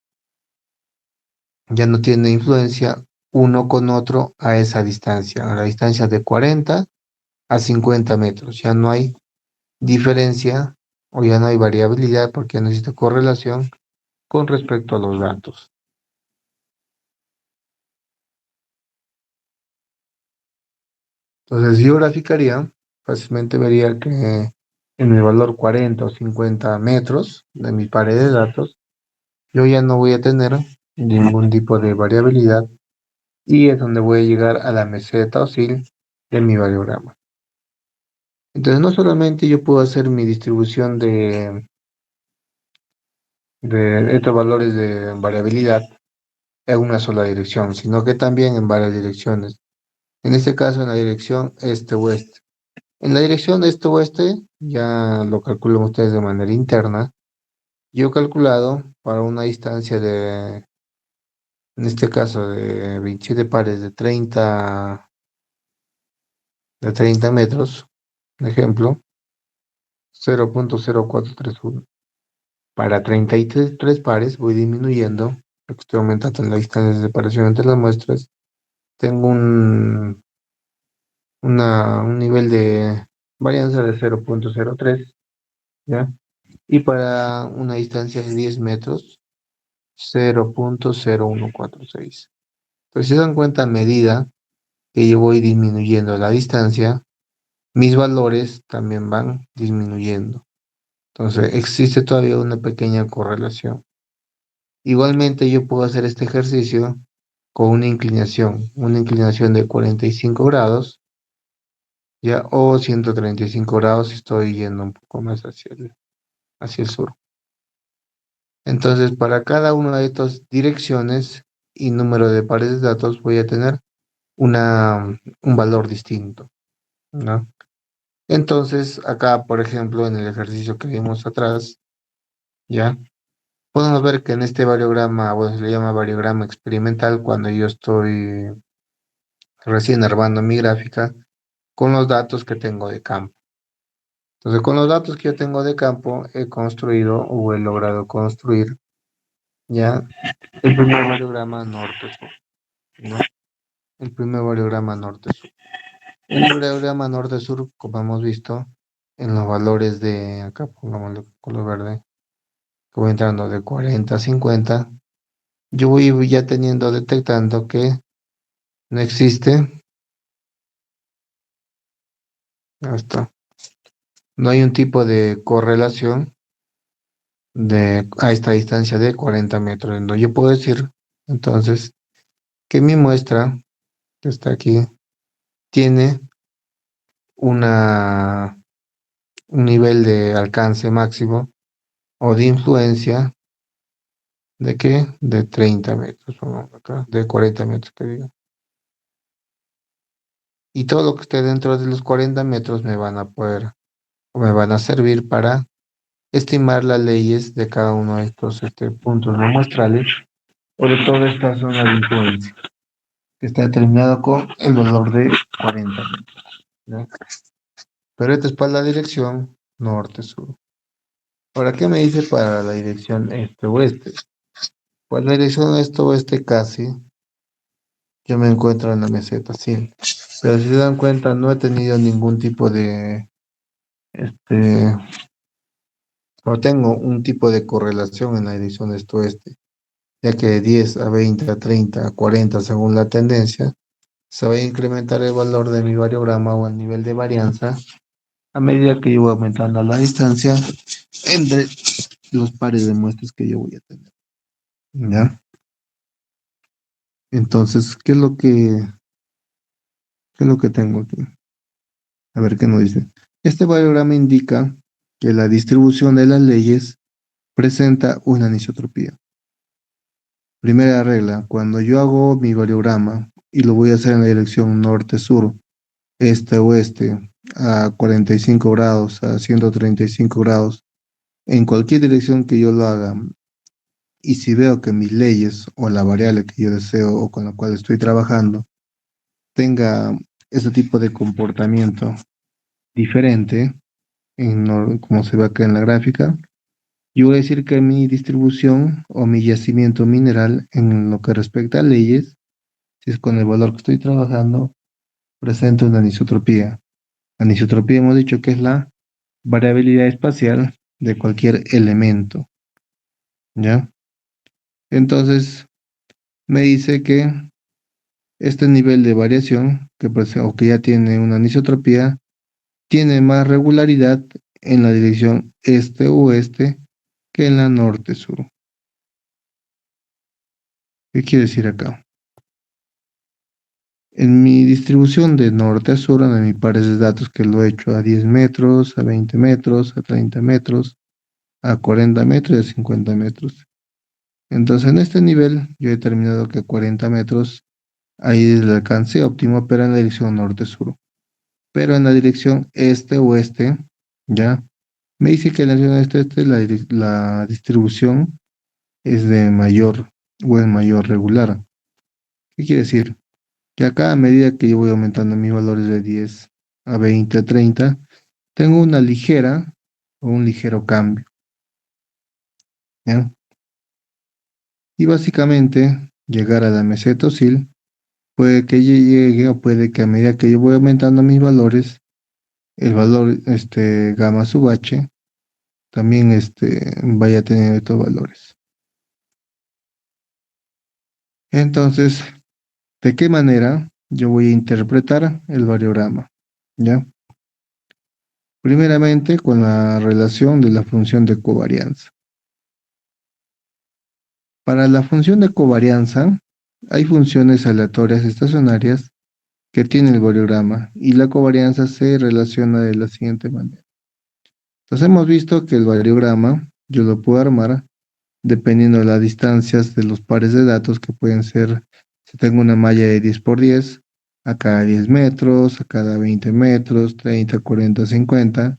ya no tiene influencia uno con otro a esa distancia, a la distancia de 40 a 50 metros. Ya no hay diferencia o ya no hay variabilidad porque ya no existe correlación con respecto a los datos. Entonces, si yo graficaría, fácilmente vería que en el valor 40 o 50 metros de mi pared de datos, yo ya no voy a tener ningún tipo de variabilidad y es donde voy a llegar a la meseta oscil de mi variograma. Entonces, no solamente yo puedo hacer mi distribución de estos valores de variabilidad en una sola dirección, sino que también en varias direcciones. En este caso, en la dirección este-oeste. En la dirección este-oeste, ya lo calculan ustedes de manera interna. Yo he calculado para una distancia en este caso, de 27 pares de 30 metros, por ejemplo, 0.0431. Para 33 pares voy disminuyendo porque estoy aumentando la distancia de separación entre las muestras, tengo un nivel de varianza de 0,03, ¿ya? Y para una distancia de 10 metros, 0,0146. Entonces, si se dan cuenta, a medida que yo voy disminuyendo la distancia, mis valores también van disminuyendo. Entonces, existe todavía una pequeña correlación. Igualmente, yo puedo hacer este ejercicio con una inclinación de 45 grados, ya, o 135 grados si estoy yendo un poco más hacia el sur. Entonces, para cada una de estas direcciones y número de pares de datos voy a tener un valor distinto, ¿no? Entonces, acá, por ejemplo, en el ejercicio que vimos atrás, ya, podemos ver que en este variograma, bueno, se le llama variograma experimental cuando yo estoy recién armando mi gráfica con los datos que tengo de campo. Entonces, con los datos que yo tengo de campo, he construido o he logrado construir ya el primer variograma norte-sur, ¿no? El primer variograma norte-sur. El variograma norte-sur, como hemos visto, en los valores de, acá pongámosle color verde, que voy entrando de 40 a 50, yo voy ya teniendo, detectando que no existe, hasta, no hay un tipo de correlación a esta distancia de 40 metros. ¿No? Yo puedo decir, entonces, que mi muestra, que está aquí, tiene una, un nivel de alcance máximo o de influencia de qué? De 30 metros, pongamos acá, de 40 metros que diga. Y todo lo que esté dentro de los 40 metros me van a poder, o me van a servir para estimar las leyes de cada uno de estos puntos no muestrales o de toda esta zona de influencia, que está determinado con el valor de 40 metros, ¿no? Pero esta es para la dirección norte-sur. Ahora, ¿qué me dice para la dirección este-oeste? Pues la dirección este-oeste casi, yo me encuentro en la meseta, sí. Pero si se dan cuenta, no he tenido ningún tipo de, este, no tengo un tipo de correlación en la dirección este-oeste, ya que de 10 a 20 a 30 a 40, según la tendencia, se va a incrementar el valor de mi variograma o el nivel de varianza a medida que yo voy aumentando la distancia entre los pares de muestras que yo voy a tener. ¿Ya? Entonces, qué es lo que tengo aquí? A ver qué nos dice. Este variograma indica que la distribución de las leyes presenta una anisotropía. Primera regla, cuando yo hago mi variograma y lo voy a hacer en la dirección norte-sur, este-oeste, a 45 grados, a 135 grados, en cualquier dirección que yo lo haga, y si veo que mis leyes o la variable que yo deseo o con la cual estoy trabajando tenga ese tipo de comportamiento diferente, como se ve acá en la gráfica, yo voy a decir que mi distribución o mi yacimiento mineral en lo que respecta a leyes, si es con el valor que estoy trabajando, presenta una anisotropía. Anisotropía hemos dicho que es la variabilidad espacial de cualquier elemento, ¿ya? Entonces, me dice que este nivel de variación, o que ya tiene una anisotropía, tiene más regularidad en la dirección este-oeste que en la norte-sur. ¿Qué quiere decir acá? En mi distribución de norte a sur, en mi pares de datos que lo he hecho a 10 metros, a 20 metros, a 30 metros, a 40 metros y a 50 metros. Entonces, en este nivel, yo he determinado que 40 metros, ahí es el alcance óptimo, pero en la dirección norte-sur. Pero en la dirección este-oeste, ¿ya? Me dice que en la dirección este-oeste la distribución es de mayor o es mayor regular. ¿Qué quiere decir? Que acá a medida que yo voy aumentando mis valores de 10 a 20 a 30, tengo una ligera o un ligero cambio, ¿ya? y básicamente llegar a la meseta oscil. Puede que llegue o puede que a medida que yo voy aumentando mis valores, el valor gamma sub h también vaya a tener estos valores. Entonces, ¿de qué manera yo voy a interpretar el variograma? ¿Ya? Primeramente, con la relación de la función de covarianza. Para la función de covarianza, hay funciones aleatorias estacionarias que tienen el variograma y la covarianza se relaciona de la siguiente manera. Entonces hemos visto que el variograma yo lo puedo armar dependiendo de las distancias de los pares de datos que pueden ser, si tengo una malla de 10 por 10, a cada 10 metros, a cada 20 metros, 30, 40, 50,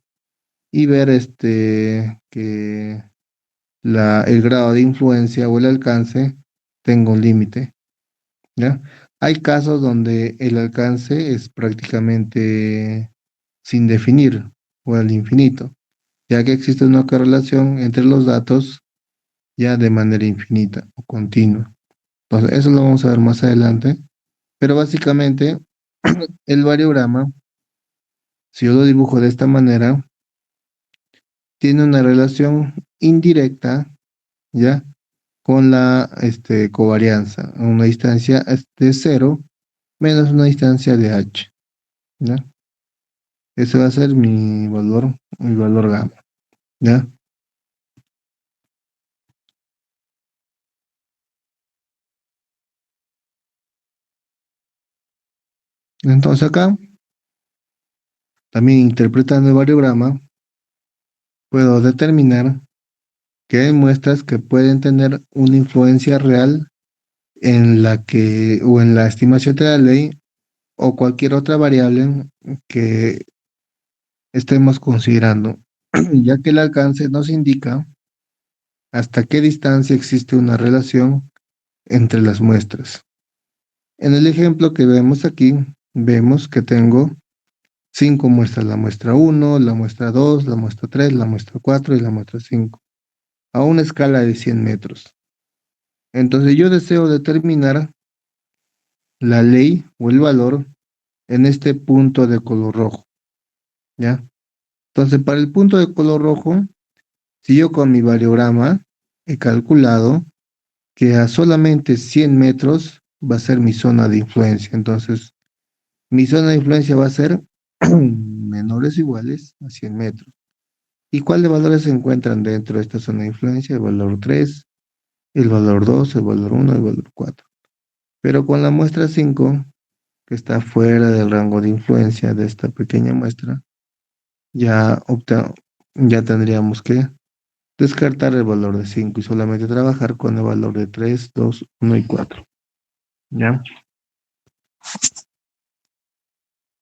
y ver que el grado de influencia o el alcance tenga un límite, ¿ya? Hay casos donde el alcance es prácticamente sin definir o al infinito, ya que existe una correlación entre los datos ya de manera infinita o continua. Entonces, eso lo vamos a ver más adelante, pero básicamente el variograma, si yo lo dibujo de esta manera, tiene una relación indirecta, ¿ya? Con la covarianza, a una distancia de cero menos una distancia de h, ¿ya? Ese va a ser mi valor gamma, ¿ya? Entonces acá, también interpretando el variograma, puedo determinar que hay muestras que pueden tener una influencia real en la que, o en la estimación de la ley, o cualquier otra variable que estemos considerando, ya que el alcance nos indica hasta qué distancia existe una relación entre las muestras. En el ejemplo que vemos aquí, vemos que tengo 5 muestras: la muestra 1, la muestra 2, la muestra 3, la muestra 4 y la muestra 5, a una escala de 100 metros. Entonces yo deseo determinar la ley o el valor en este punto de color rojo, ¿ya? Entonces, para el punto de color rojo, si yo con mi variograma he calculado que a solamente 100 metros va a ser mi zona de influencia. Entonces, mi zona de influencia va a ser menores o iguales a 100 metros. ¿Y cuáles valores se encuentran dentro de esta zona de influencia? El valor 3, el valor 2, el valor 1, el valor 4. Pero con la muestra 5, que está fuera del rango de influencia de esta pequeña muestra, ya, ya tendríamos que descartar el valor de 5 y solamente trabajar con el valor de 3, 2, 1 y 4. ¿Ya?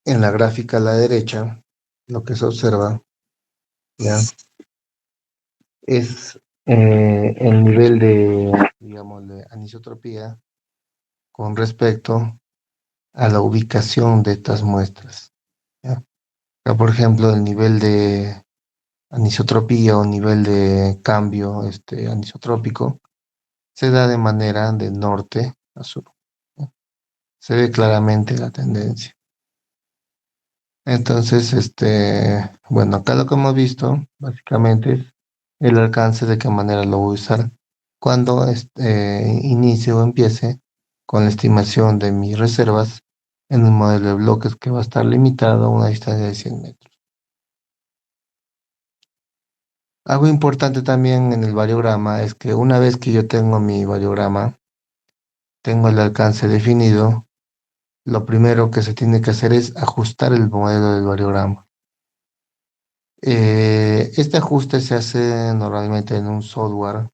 En la gráfica a la derecha, lo que se observa, ¿ya? Es el nivel de, digamos, de anisotropía con respecto a la ubicación de estas muestras, ¿ya? Acá, por ejemplo, el nivel de anisotropía o nivel de cambio anisotrópico se da de manera de norte a sur, ¿no? Se ve claramente la tendencia. Entonces, bueno, acá lo que hemos visto básicamente es el alcance, de qué manera lo voy a usar cuando inicie o empiece con la estimación de mis reservas en un modelo de bloques que va a estar limitado a una distancia de 100 metros. Algo importante también en el variograma es que una vez que yo tengo mi variograma, tengo el alcance definido, lo primero que se tiene que hacer es ajustar el modelo del variograma. Este ajuste se hace normalmente en un software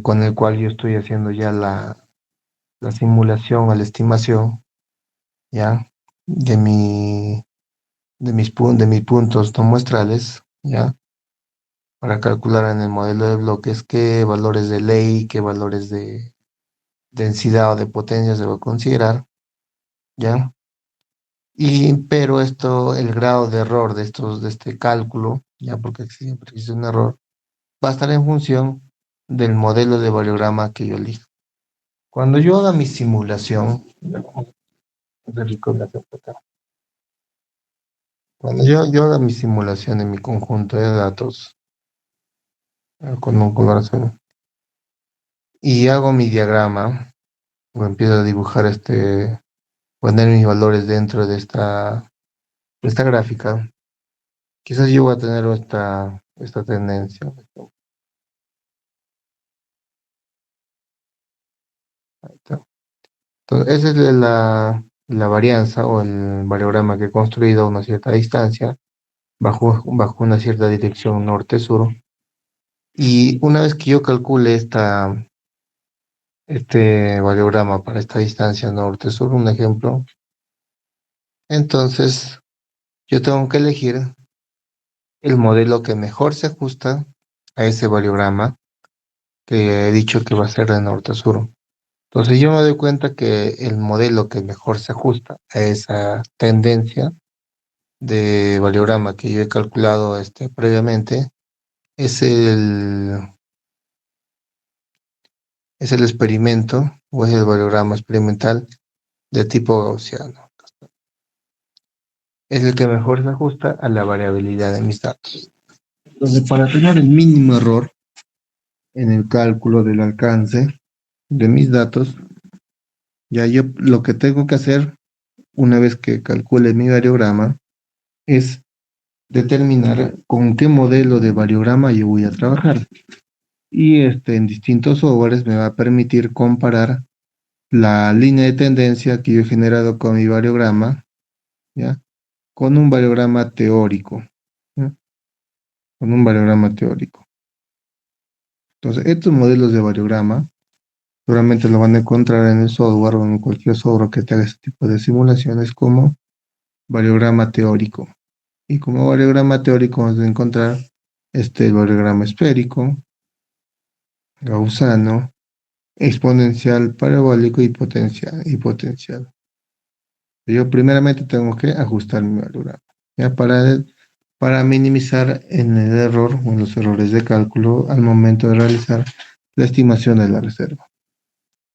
con el cual yo estoy haciendo ya la simulación o la estimación, ¿ya? De mis puntos no muestrales, ¿ya? Para calcular en el modelo de bloques qué valores de ley, qué valores de densidad o de potencia se va a considerar, ¿ya? Pero el grado de error de este cálculo, ya porque siempre existe un error, va a estar en función del modelo de variograma que yo elijo. Cuando yo haga mi simulación, qué rico me hace acá. Cuando yo haga mi simulación en mi conjunto de datos, con un color azul, y hago mi diagrama, o empiezo a dibujar poner mis valores dentro de esta gráfica, quizás yo voy a tener esta tendencia. Ahí está. Entonces, esa es la varianza o el variograma que he construido a una cierta distancia, bajo una cierta dirección norte-sur. Y una vez que yo calcule este variograma para esta distancia norte-sur, un ejemplo, entonces yo tengo que elegir el modelo que mejor se ajusta a ese variograma que he dicho que va a ser de norte a sur. Entonces yo me doy cuenta que el modelo que mejor se ajusta a esa tendencia de variograma que yo he calculado previamente es es el experimento o es el variograma experimental de tipo gaussiano. Es el que mejor se ajusta a la variabilidad de mis datos. Entonces, para tener el mínimo error en el cálculo del alcance de mis datos, ya yo lo que tengo que hacer una vez que calcule mi variograma es determinar con qué modelo de variograma yo voy a trabajar. Y en distintos softwares me va a permitir comparar la línea de tendencia que yo he generado con mi variograma, ¿ya? Con un variograma teórico, ¿ya? Con un variograma teórico. Entonces, estos modelos de variograma seguramente lo van a encontrar en el software o en cualquier software que te haga este tipo de simulaciones como variograma teórico. Y como variograma teórico vamos a encontrar el variograma esférico, gaussano, exponencial, parabólico y potencial. Yo primeramente tengo que ajustar mi variograma, ¿ya? Para minimizar en el error o en los errores de cálculo al momento de realizar la estimación de la reserva,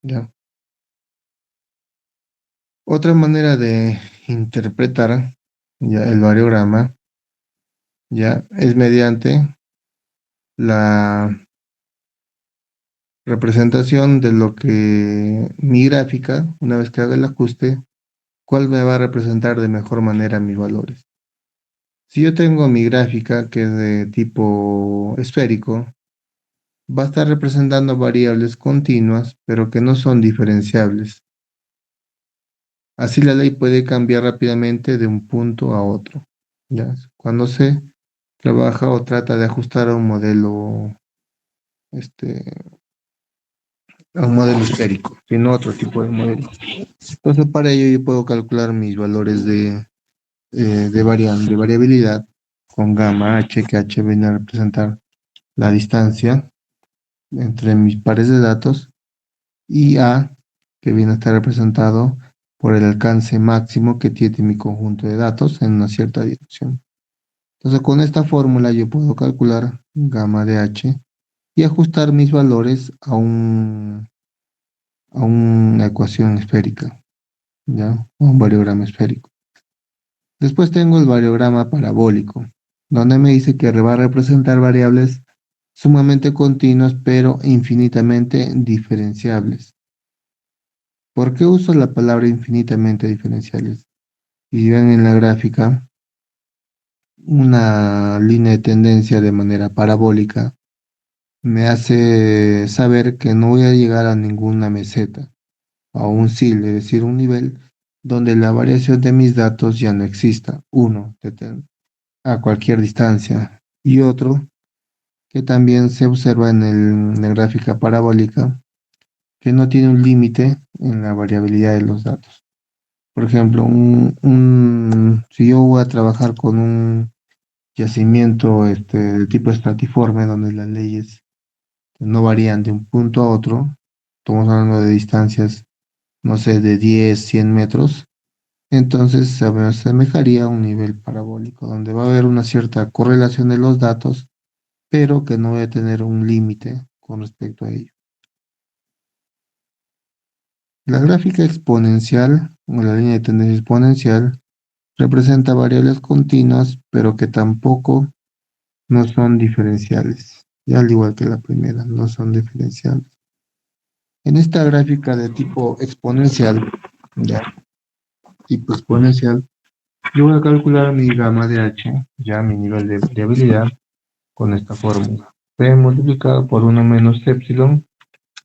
¿ya? Otra manera de interpretar ya el variograma ya es mediante la representación de lo que mi gráfica, una vez que haga el ajuste, cuál me va a representar de mejor manera mis valores. Si yo tengo mi gráfica que es de tipo esférico, va a estar representando variables continuas, pero que no son diferenciables. Así la ley puede cambiar rápidamente de un punto a otro, ¿ya? Cuando se trabaja o trata de ajustar este, a un modelo esférico, sino otro tipo de modelo. Entonces, para ello yo puedo calcular mis valores de variabilidad con gamma h, que h viene a representar la distancia entre mis pares de datos, y a, que viene a estar representado por el alcance máximo que tiene mi conjunto de datos en una cierta dirección. Entonces, con esta fórmula yo puedo calcular gamma de h y ajustar mis valores a una ecuación esférica, ¿ya? A un variograma esférico. Después tengo el variograma parabólico, donde me dice que va a representar variables sumamente continuas, pero infinitamente diferenciables. ¿Por qué uso la palabra infinitamente diferenciables? Si ven en la gráfica una línea de tendencia de manera parabólica, me hace saber que no voy a llegar a ninguna meseta, a un SIL, es decir, un nivel donde la variación de mis datos ya no exista. Uno, a cualquier distancia. Y otro, que también se observa en la gráfica parabólica, que no tiene un límite en la variabilidad de los datos. Por ejemplo, si yo voy a trabajar con un yacimiento de tipo estratiforme, donde las leyes no varían de un punto a otro, estamos hablando de distancias, no sé, de 10, 100 metros, entonces se asemejaría a un nivel parabólico, donde va a haber una cierta correlación de los datos, pero que no va a tener un límite con respecto a ello. La gráfica exponencial o la línea de tendencia exponencial representa variables continuas, pero que tampoco no son diferenciales. Y al igual que la primera, no son diferenciales. En esta gráfica de tipo exponencial, ya, tipo exponencial, yo voy a calcular mi gamma de H, ya mi nivel de variabilidad, con esta fórmula. P multiplicado por 1 menos epsilon,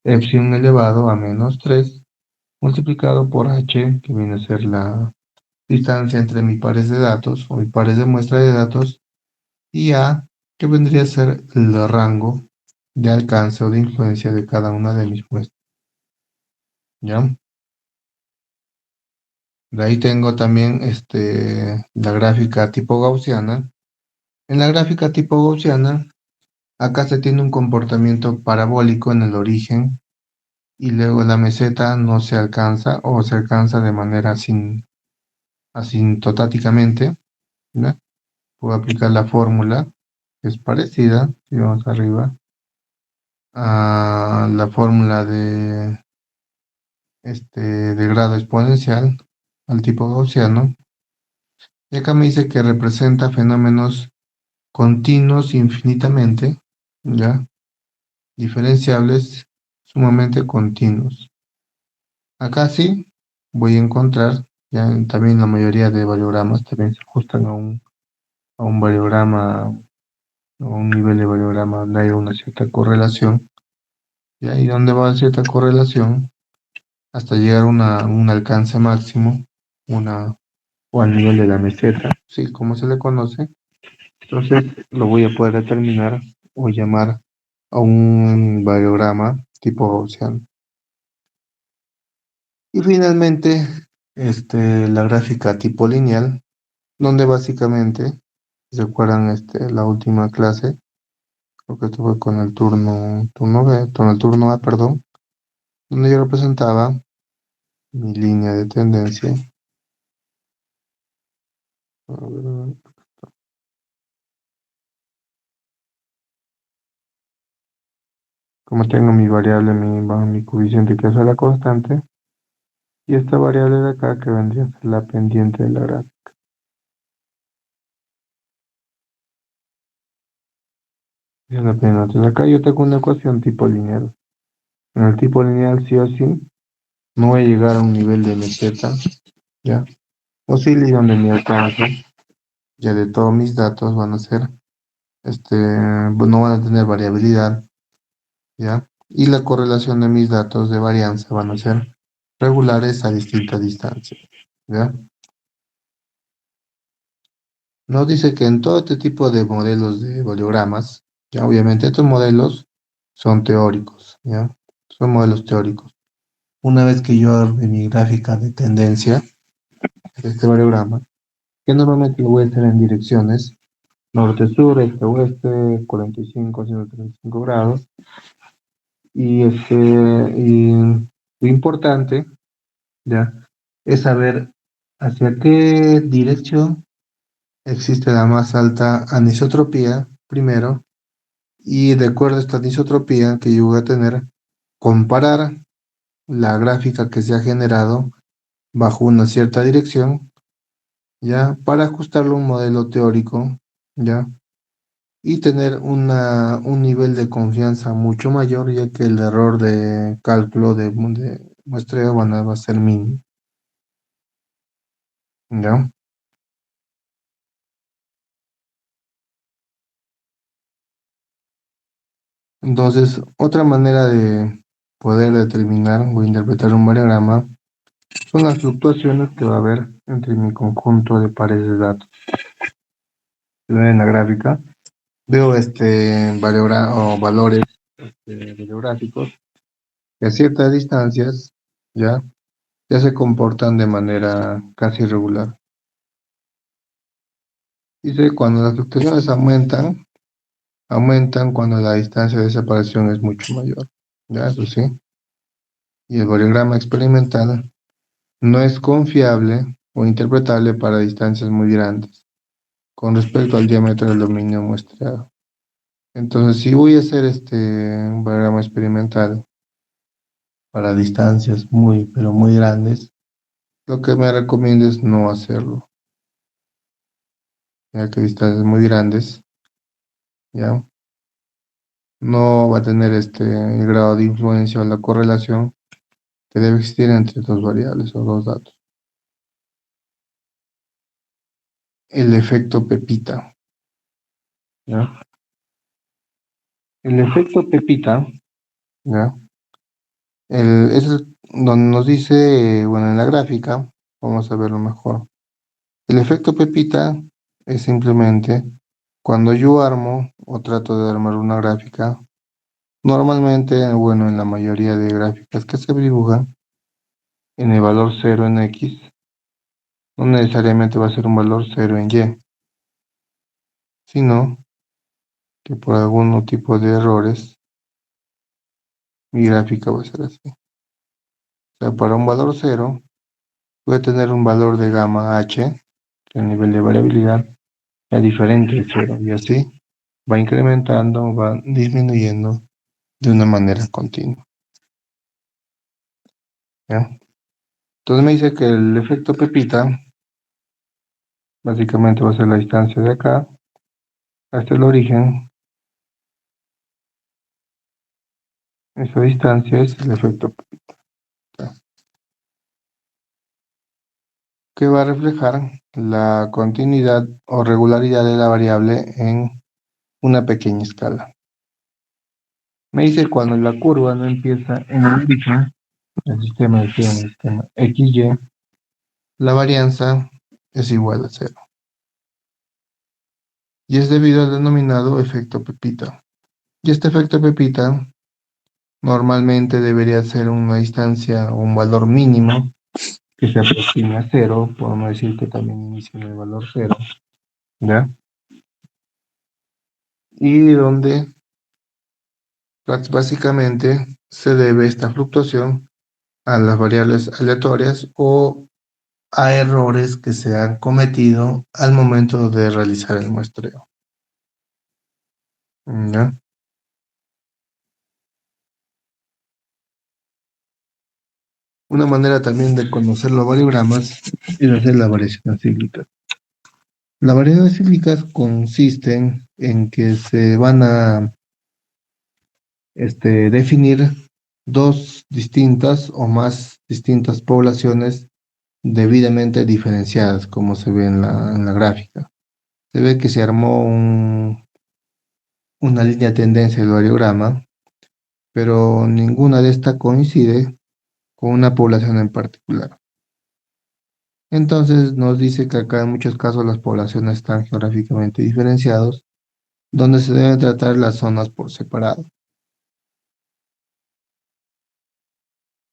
epsilon elevado a menos 3 multiplicado por H, que viene a ser la distancia entre mis pares de datos o mis pares de muestra de datos, y A, que vendría a ser el rango de alcance o de influencia de cada una de mis muestras. ¿Ya? De ahí tengo también la gráfica tipo gaussiana. En la gráfica tipo gaussiana, acá se tiene un comportamiento parabólico en el origen y luego la meseta no se alcanza o se alcanza de manera asintotáticamente, ¿no? Puedo aplicar la fórmula, que es parecida, si vamos arriba, a la fórmula de grado exponencial al tipo gaussiano. Y acá me dice que representa fenómenos continuos infinitamente, ¿ya? Diferenciables sumamente continuos. Acá sí voy a encontrar, ya también la mayoría de variogramas también se ajustan a un variograma, a un nivel de variograma donde hay una cierta correlación, y ahí donde va a cierta correlación hasta llegar a un alcance máximo, o al nivel de la meseta, sí, como se le conoce. Entonces lo voy a poder determinar o llamar a un variograma tipo gaussiano. Y finalmente, la gráfica tipo lineal, donde básicamente, si recuerdan la última clase, creo que esto fue con el turno B, con el turno A, perdón, donde yo representaba mi línea de tendencia. A ver, como tengo mi variable, mi coeficiente que es la constante, y esta variable de acá que vendría a ser la pendiente de la gráfica. Y es la pendiente. Entonces acá yo tengo una ecuación tipo lineal. En el tipo lineal sí o sí, no voy a llegar a un nivel de meseta, ¿ya? O sí, donde mi alcance, ya de todos mis datos van a ser, no van a tener variabilidad, ¿ya? Y la correlación de mis datos de varianza van a ser regulares a distintas distancias, ¿ya? Nos dice que en todo este tipo de modelos de valiogramas, ya obviamente estos modelos son teóricos, ¿ya? Son modelos teóricos. Una vez que yo arme mi gráfica de tendencia de este variograma, que normalmente lo voy a hacer en direcciones norte-sur, este-oeste, 45, 135 grados, y lo importante, ¿ya? Es saber hacia qué dirección existe la más alta anisotropía primero, y de acuerdo a esta anisotropía que yo voy a tener, comparar la gráfica que se ha generado bajo una cierta dirección, ya, para ajustarlo a un modelo teórico, ya, y tener un nivel de confianza mucho mayor, ya que el error de cálculo de muestreo va a ser mínimo, ya. Entonces, otra manera de poder determinar o interpretar un variograma son las fluctuaciones que va a haber entre mi conjunto de pares de datos. Si ven en la gráfica, veo o valores variográficos que a ciertas distancias ya se comportan de manera casi regular. Dice, cuando las fluctuaciones aumentan cuando la distancia de separación es mucho mayor. Ya, eso sí. Y el variograma experimental no es confiable o interpretable para distancias muy grandes con respecto al diámetro del dominio muestreado. Entonces, si voy a hacer un programa experimental para distancias muy, pero muy grandes, lo que me recomiendo es no hacerlo, ya que distancias muy grandes, ya no va a tener el grado de influencia o la correlación que debe existir entre dos variables o dos datos. El efecto Pepita, ¿ya? El efecto Pepita, ¿ya? Eso es donde nos dice, bueno, en la gráfica, vamos a verlo mejor. El efecto Pepita es simplemente cuando yo armo o trato de armar una gráfica, normalmente, bueno, en la mayoría de gráficas que se dibujan, en el valor cero en X, no necesariamente va a ser un valor cero en Y, sino que por algún tipo de errores, mi gráfica va a ser así. O sea, para un valor cero, voy a tener un valor de gamma H, que el nivel de variabilidad es diferente de cero, y así va incrementando, va disminuyendo de una manera continua, ¿ya? Entonces me dice que el efecto Pepita básicamente va a ser la distancia de acá hasta el origen. Esa distancia es el efecto Pepita, que va a reflejar la continuidad o regularidad de la variable en una pequeña escala. Me dice cuando la curva no empieza en el origen, el sistema decide en el sistema XY, la varianza es igual a cero. Y es debido al denominado efecto Pepita. Y este efecto Pepita normalmente debería ser una distancia o un valor mínimo que se aproxime a cero, podemos decir que también inicia en el valor cero, ¿ya? Y donde básicamente se debe esta fluctuación a las variables aleatorias o a errores que se han cometido al momento de realizar el muestreo, ¿ya? Una manera también de conocer los variogramas es hacer la variación cíclica. Las variaciones cíclicas consisten en que se van a definir dos distintas o más distintas poblaciones debidamente diferenciadas, como se ve en la gráfica. Se ve que se armó una línea de tendencia del variograma, pero ninguna de estas coincide con una población en particular. Entonces nos dice que acá en muchos casos las poblaciones están geográficamente diferenciados, donde se deben tratar las zonas por separado.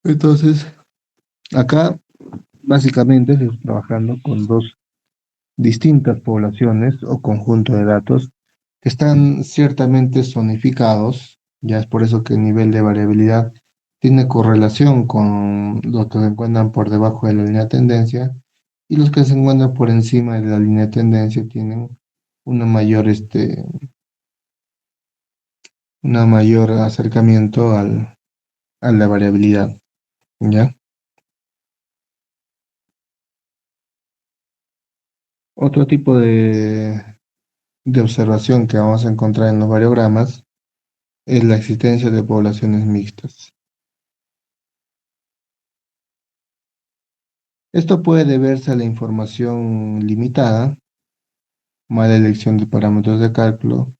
Entonces, acá básicamente se está trabajando con dos distintas poblaciones o conjunto de datos que están ciertamente zonificados, ya es por eso que el nivel de variabilidad tiene correlación con los que se encuentran por debajo de la línea de tendencia y los que se encuentran por encima de la línea de tendencia tienen una mayor, una mayor acercamiento a la variabilidad, ¿ya? Otro tipo de observación que vamos a encontrar en los variogramas es la existencia de poblaciones mixtas. Esto puede deberse a la información limitada, mala elección de parámetros de cálculo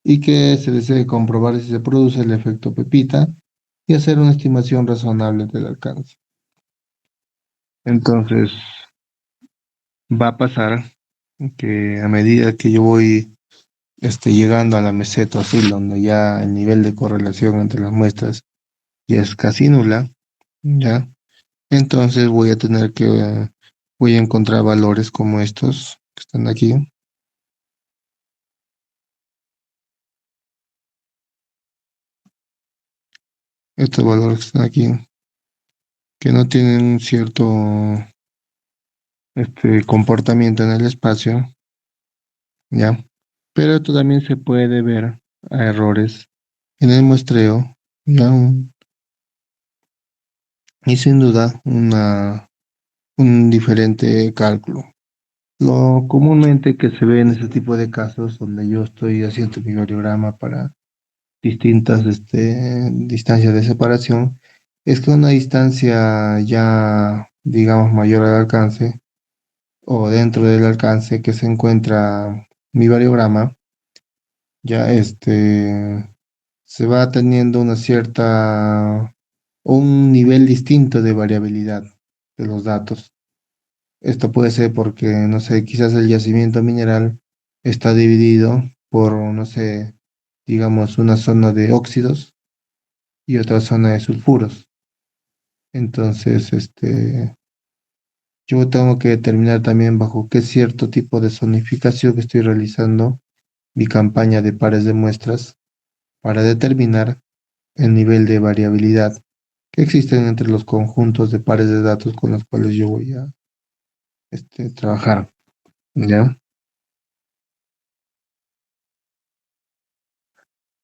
y que se desee comprobar si se produce el efecto Pepita y hacer una estimación razonable del alcance. Entonces, va a pasar que a medida que yo voy llegando a la meseta azul, donde ya el nivel de correlación entre las muestras ya es casi nula, ¿ya? Entonces voy a encontrar valores como estos que están aquí. Estos valores que están aquí, que no tienen un cierto comportamiento en el espacio, ¿ya? Pero esto también se puede ver a errores en el muestreo, ¿ya? Y sin duda un diferente cálculo. Lo comúnmente que se ve en este tipo de casos, donde yo estoy haciendo mi variograma para distintas distancias de separación, es que una distancia ya, digamos, mayor al alcance o dentro del alcance que se encuentra mi variograma, ya se va teniendo una cierta, un nivel distinto de variabilidad de los datos. Esto puede ser porque, no sé, quizás el yacimiento mineral está dividido por, no sé, digamos, una zona de óxidos y otra zona de sulfuros. Entonces, yo tengo que determinar también bajo qué cierto tipo de zonificación que estoy realizando mi campaña de pares de muestras para determinar el nivel de variabilidad que existen entre los conjuntos de pares de datos con los cuales yo voy a trabajar. ¿Ya?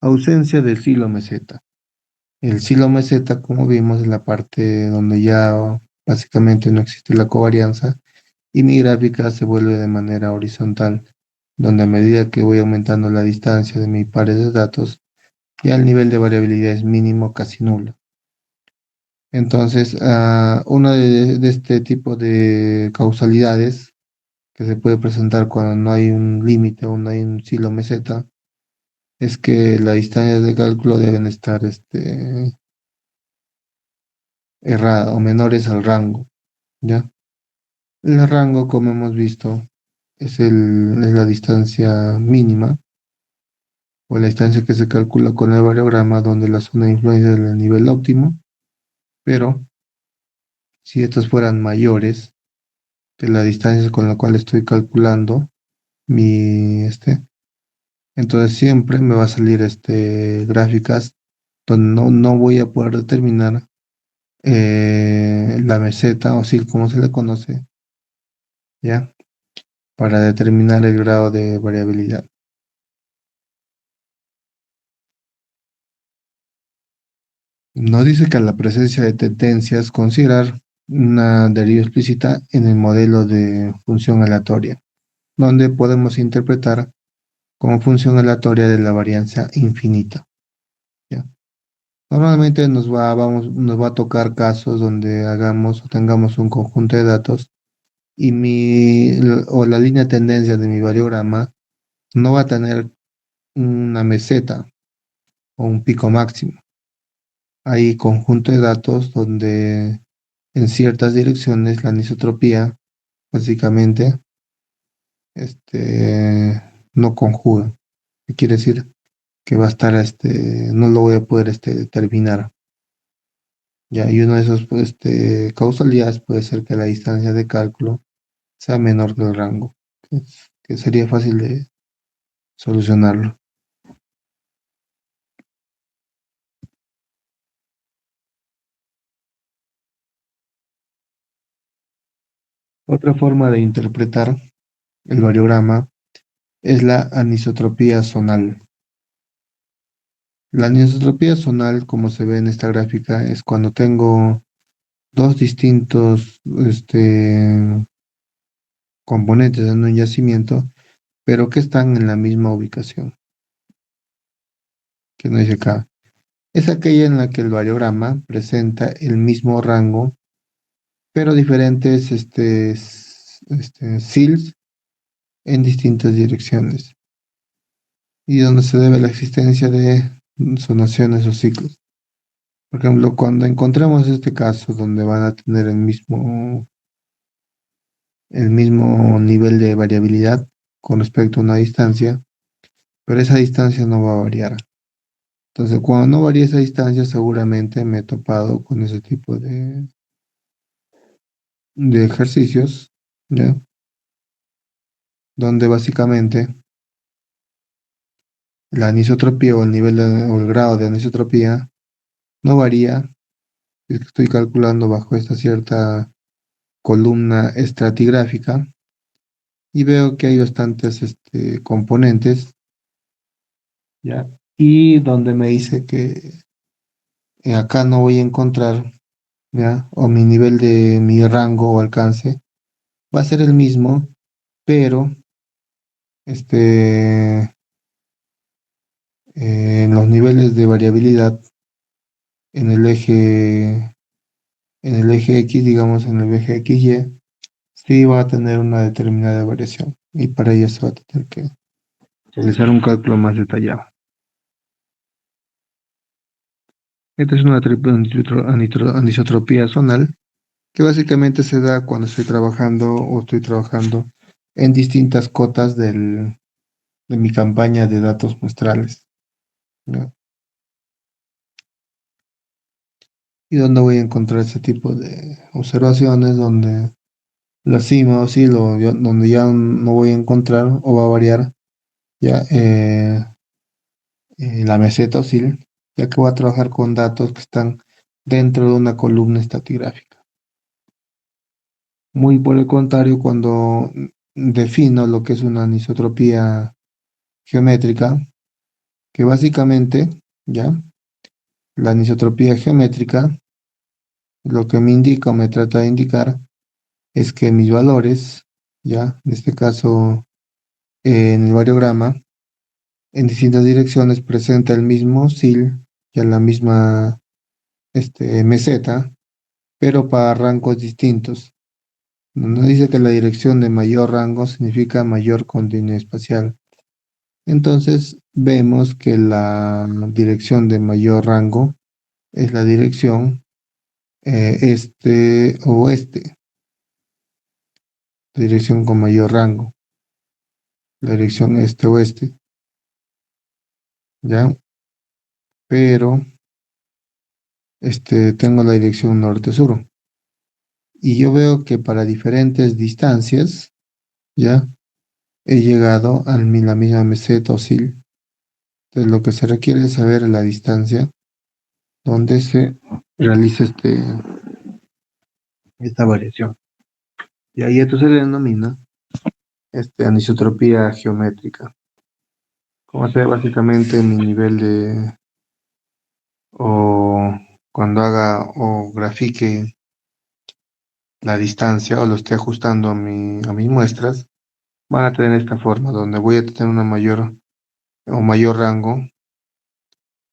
Ausencia del silo meseta. El silo meseta, como vimos, es la parte donde ya básicamente no existe la covarianza y mi gráfica se vuelve de manera horizontal, donde a medida que voy aumentando la distancia de mis pares de datos, ya el nivel de variabilidad es mínimo, casi nulo. Entonces, una de este tipo de causalidades que se puede presentar cuando no hay un límite o no hay un silo meseta es que las distancias de cálculo deben estar erradas o menores al rango, ¿ya? El rango, como hemos visto, es la distancia mínima o la distancia que se calcula con el variograma donde la zona de influencia es el nivel óptimo, pero si estas fueran mayores que la distancia con la cual estoy calculando mi entonces siempre me va a salir gráficas donde no voy a poder determinar la meseta o SIL como se le conoce, ¿ya? Para determinar el grado de variabilidad. Nos dice que a la presencia de tendencias, considerar una deriva explícita en el modelo de función aleatoria, donde podemos interpretar como función aleatoria de la varianza infinita, ¿ya? Normalmente nos va a tocar casos donde hagamos o tengamos un conjunto de datos y o la línea de tendencia de mi variograma no va a tener una meseta o un pico máximo. Hay conjunto de datos donde en ciertas direcciones la anisotropía básicamente no conjuga. ¿Qué quiere decir? Que va a estar, no lo voy a poder determinar. Ya, y una de esas causalidades puede ser que la distancia de cálculo sea menor que el rango, que sería fácil de solucionarlo. Otra forma de interpretar el variograma es la anisotropía zonal. La anisotropía zonal, como se ve en esta gráfica, es cuando tengo dos distintos componentes en un yacimiento, pero que están en la misma ubicación, que no dice acá. Es aquella en la que el variograma presenta el mismo rango, pero diferentes SILs en distintas direcciones, y donde se debe la existencia de zonaciones o ciclos. Por ejemplo, cuando encontremos este caso donde van a tener el mismo nivel de variabilidad con respecto a una distancia, pero esa distancia no va a variar. Entonces, cuando no varía esa distancia, seguramente me he topado con ese tipo de ejercicios, ¿ya? Donde básicamente la anisotropía o el o el grado de anisotropía no varía. Es que estoy calculando bajo esta cierta columna estratigráfica y veo que hay bastantes componentes, ¿ya? y donde me dice que acá no voy a encontrar, ¿ya? O mi nivel de mi rango o alcance va a ser el mismo, pero en los niveles de variabilidad en el eje, en el eje X, digamos en el eje XY, sí va a tener una determinada variación y para ello se va a tener que realizar un cálculo más detallado. Esta es una triple anisotropía zonal que básicamente se da cuando estoy trabajando o estoy trabajando en distintas cotas de mi campaña de datos muestrales, ¿no? Y donde voy a encontrar ese tipo de observaciones donde la cima oscila o donde ya no voy a encontrar o va a variar ya la meseta oscila, ya que voy a trabajar con datos que están dentro de una columna estratigráfica. Muy por el contrario, cuando defino lo que es una anisotropía geométrica, que básicamente, ya, la anisotropía geométrica lo que me indica o me trata de indicar es que mis valores, ya, en este caso en el variograma, en distintas direcciones presenta el mismo SIL y a la misma meseta, pero para rangos distintos. No dice que la dirección de mayor rango significa mayor continuidad espacial. Entonces vemos que la dirección de mayor rango es la dirección este-oeste, la dirección con mayor rango, la dirección este-oeste, ¿ya? Pero tengo la dirección norte-sur. Y yo veo que para diferentes distancias, ¿ya? He llegado a la misma meseta o SIL. Entonces lo que se requiere es saber la distancia donde se realiza esta variación. Y ahí esto se le denomina anisotropía geométrica. Como se ve básicamente mi nivel de, o cuando haga o grafique la distancia o lo esté ajustando a mis muestras, van a tener esta forma, donde voy a tener una mayor o mayor rango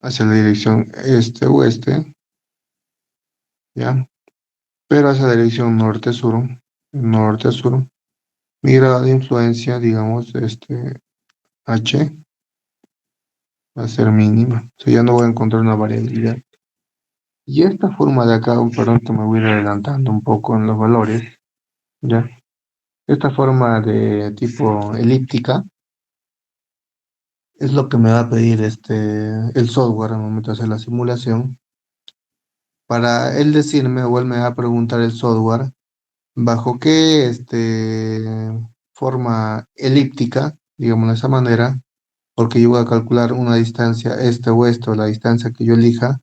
hacia la dirección este-oeste, ¿ya? Pero hacia la dirección norte-sur, mi grado de influencia, digamos, H, va a ser mínima. O sea, ya no voy a encontrar una variabilidad. Y esta forma de acá, perdón que me voy a ir adelantando un poco en los valores, ¿ya? Esta forma de tipo elíptica es lo que me va a pedir el software al momento de hacer la simulación. Para él decirme, o él me va a preguntar el software, bajo qué forma elíptica, digamos de esa manera, porque yo voy a calcular una distancia este o esto, la distancia que yo elija,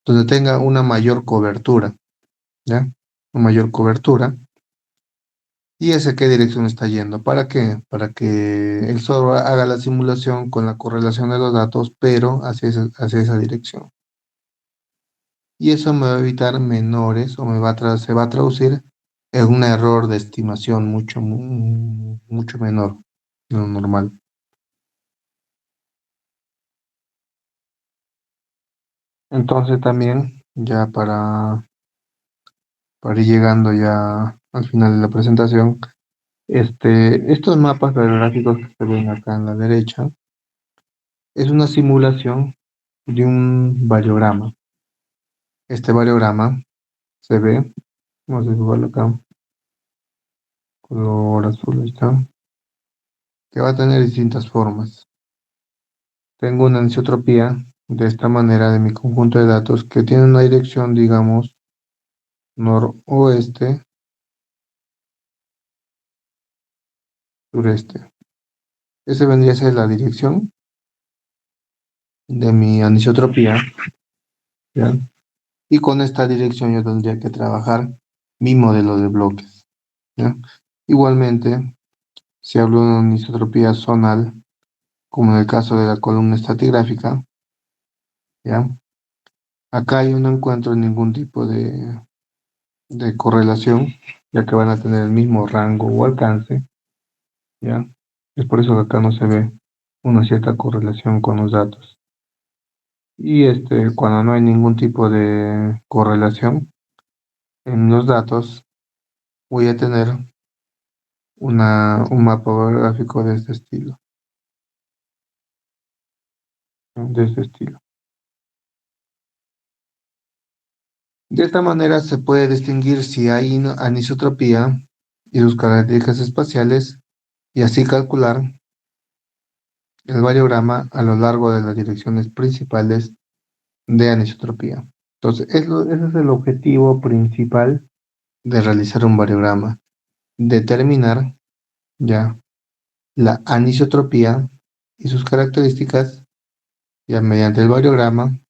donde tenga una mayor cobertura, ¿ya? Una mayor cobertura. ¿Y hacia qué dirección está yendo? ¿Para qué? Para que el software haga la simulación con la correlación de los datos, pero hacia esa dirección. Y eso me va a evitar menores o se va a traducir en un error de estimación mucho menor de lo normal. Entonces también, ya para ir llegando ya al final de la presentación, estos mapas geográficos que se ven acá en la derecha es una simulación de un variograma. Este variograma se ve, vamos a dibujarlo acá, color azul, ahí está, que va a tener distintas formas. Tengo una anisotropía de esta manera de mi conjunto de datos que tiene una dirección, digamos, noroeste, sureste. Esa vendría a ser la dirección de mi anisotropía, ¿ya? Y con esta dirección yo tendría que trabajar mi modelo de bloques, ¿ya? Igualmente, si hablo de una anisotropía zonal, como en el caso de la columna estratigráfica, ¿ya? Acá yo no encuentro ningún tipo de correlación, ya que van a tener el mismo rango o alcance, ¿ya? Es por eso que acá no se ve una cierta correlación con los datos. Y cuando no hay ningún tipo de correlación en los datos, voy a tener un mapa gráfico de este estilo, ¿no? De este estilo. De esta manera se puede distinguir si hay anisotropía y sus características espaciales y así calcular el variograma a lo largo de las direcciones principales de anisotropía. Entonces, ese es el objetivo principal de realizar un variograma, determinar ya la anisotropía y sus características ya mediante el variograma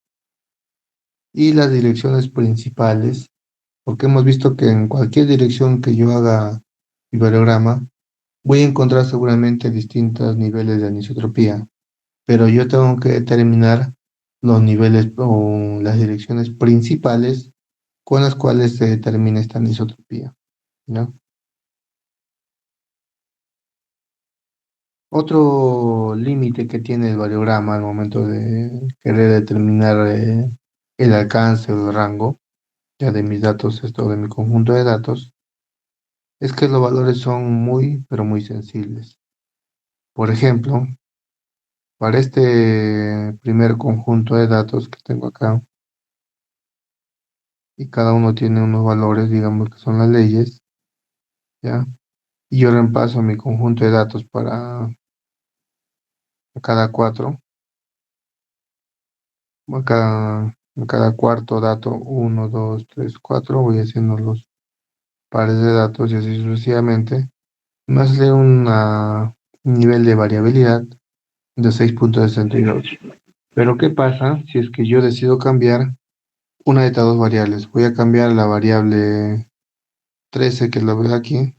y las direcciones principales, porque hemos visto que en cualquier dirección que yo haga mi variograma, voy a encontrar seguramente distintos niveles de anisotropía, pero yo tengo que determinar los niveles o las direcciones principales con las cuales se determina esta anisotropía, ¿no? Otro límite que tiene el variograma al momento de querer determinar el alcance o el rango ya de mis datos, esto de mi conjunto de datos, es que los valores son muy, pero muy sensibles. Por ejemplo, para este primer conjunto de datos que tengo acá, y cada uno tiene unos valores, digamos que son las leyes, ¿ya? Y yo reemplazo mi conjunto de datos para cada cuatro, a cada cuarto dato, uno, dos, tres, cuatro, voy haciendo los pares de datos y así sucesivamente. Me hace un nivel de variabilidad de 6,62. Pero ¿qué pasa si es que yo decido cambiar una de estas dos variables? Voy a cambiar la variable 13 que la veo aquí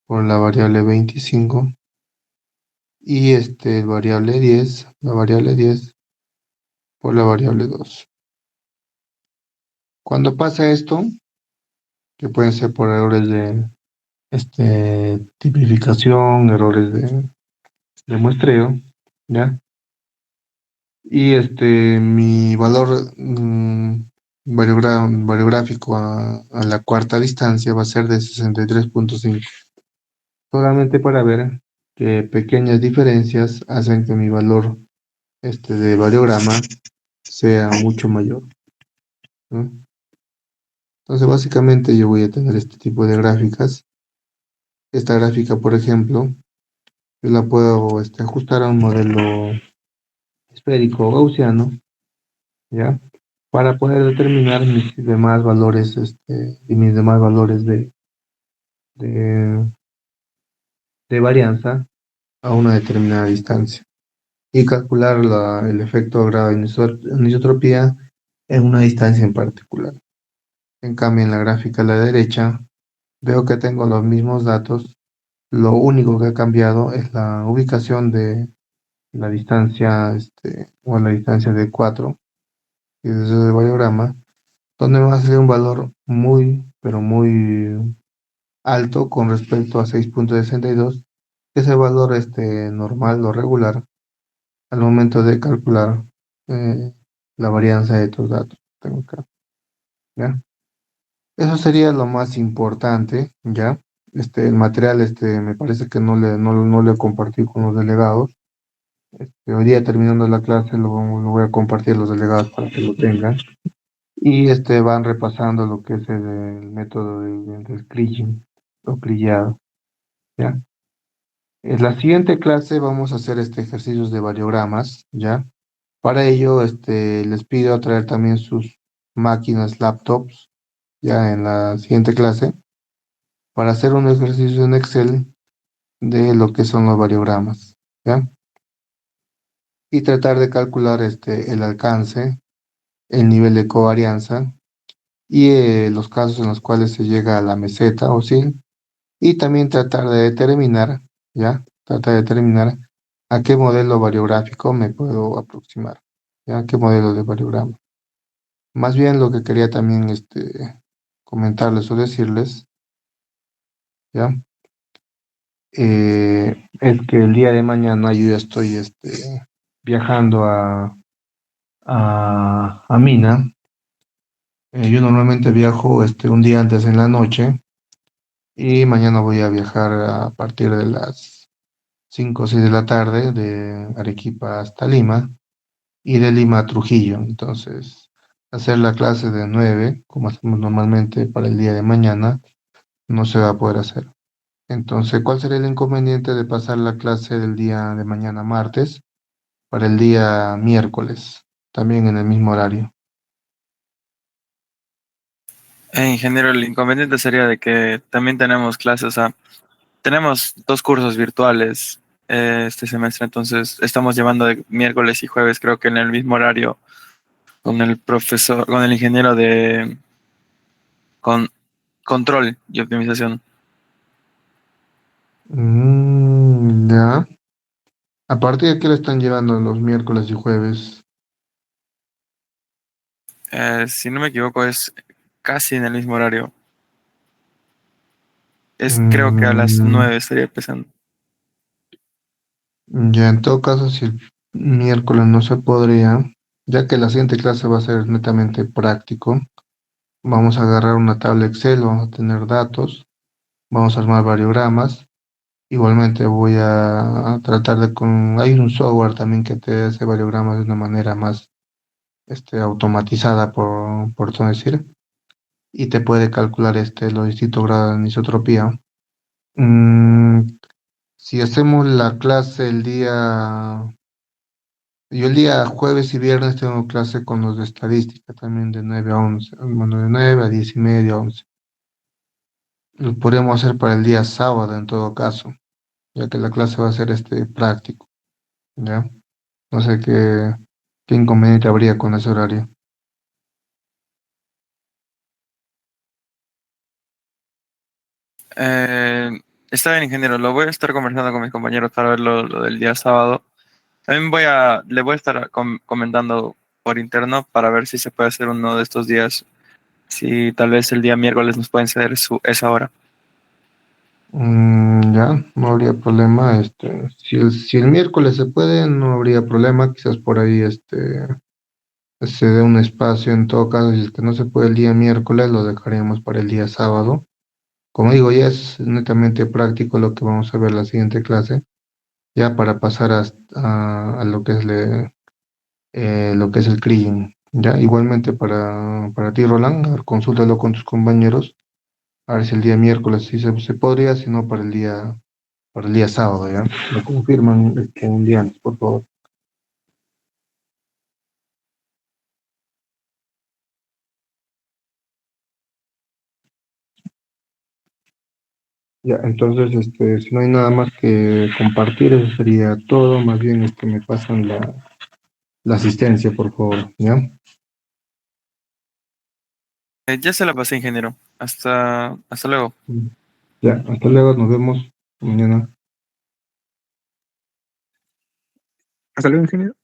por la variable 25 y la variable 10 por la variable 2. Cuando pasa esto, que pueden ser por errores de tipificación, errores de muestreo, ¿ya? Y mi valor variográfico a la cuarta distancia va a ser de 63,5. Solamente para ver que pequeñas diferencias hacen que mi valor de variograma sea mucho mayor, ¿no? Entonces, básicamente yo voy a tener este tipo de gráficas. Esta gráfica, por ejemplo, yo la puedo ajustar a un modelo esférico gaussiano, ¿ya? Para poder determinar mis demás valores, y mis demás valores de, de varianza a una determinada distancia y calcular el efecto de grado de anisotropía en una distancia en particular. En cambio, en la gráfica a la derecha, veo que tengo los mismos datos. Lo único que ha cambiado es la ubicación de la distancia, o la distancia de 4, y desde el variograma, donde me va a salir un valor muy, pero muy alto con respecto a 6,62, que es el valor normal o regular al momento de calcular eh, la varianza de tus datos. Tengo acá, ¿ya? Eso sería lo más importante, ¿ya? El material, me parece que no le compartí con los delegados. Hoy día terminando la clase lo voy a compartir a los delegados para que lo tengan. Y van repasando lo que es el método del crilling o crillado, ¿ya? En la siguiente clase vamos a hacer ejercicios de variogramas, ¿ya? Para ello, les pido traer también sus máquinas, laptops, ya en la siguiente clase, para hacer un ejercicio en Excel de lo que son los variogramas, ¿ya? Y tratar de calcular el alcance, el nivel de covarianza y los casos en los cuales se llega a la meseta o sí, y también tratar de determinar, ¿ya? Tratar de determinar a qué modelo variográfico me puedo aproximar. ¿ya? ¿Qué modelo de variograma? Más bien lo que quería también comentarles o decirles, ¿ya? Es que el día de mañana yo ya estoy viajando a Mina. Yo normalmente viajo un día antes en la noche y mañana voy a viajar a partir de las 5 o 6 de la tarde de Arequipa hasta Lima y de Lima a Trujillo. Entonces, hacer la clase de 9 como hacemos normalmente para el día de mañana, no se va a poder hacer. Entonces, ¿cuál sería el inconveniente de pasar la clase del día de mañana martes para el día miércoles, también en el mismo horario? Ingeniero, el inconveniente sería de que también tenemos clases, o sea, tenemos dos cursos virtuales este semestre, entonces estamos llevando de miércoles y jueves, creo que en el mismo horario, con el profesor, con el ingeniero de con control y optimización. Ya. ¿A partir de qué le están llevando los miércoles y jueves? Si no me equivoco, es casi en el mismo horario. Es creo que a las Mm, 9 estaría empezando. ya, en todo caso, si el miércoles no se podría, ya que la siguiente clase va a ser netamente práctico, vamos a agarrar una tabla Excel, vamos a tener datos, vamos a armar variogramas. Igualmente voy a tratar hay un software también que te hace variogramas de una manera más automatizada, por todo decir, y te puede calcular los distintos grados de anisotropía. Mm, si hacemos la clase yo el día jueves y viernes tengo clase con los de estadística también de 9 a 11, bueno, de 9 a 10 y media, 11. Lo podríamos hacer para el día sábado en todo caso, ya que la clase va a ser práctico, ¿ya? No sé qué inconveniente habría con ese horario. Eh, Está bien, ingeniero, lo voy a estar conversando con mis compañeros para ver lo del día sábado. También le voy a estar comentando por interno para ver si se puede hacer uno de estos días, si tal vez el día miércoles nos pueden ceder esa hora. Ya, no habría problema. Si el miércoles se puede, no habría problema. Quizás por ahí se dé un espacio. En todo caso, si es que no se puede el día miércoles, lo dejaríamos para el día sábado. Como digo, ya es netamente práctico lo que vamos a ver la siguiente clase, ya para pasar a lo que es el CRIIN. Ya, igualmente para ti, Roland, a ver, consúltalo con tus compañeros, a ver si el día miércoles sí se podría, si no para el día sábado, ¿ya? Me confirman un día antes, por favor. Ya, entonces, si no hay nada más que compartir, eso sería todo. Más bien, me pasan la asistencia, por favor, ¿ya? Ya se la pasé, ingeniero. Hasta luego. Ya, hasta luego, nos vemos mañana. Hasta luego, ingeniero.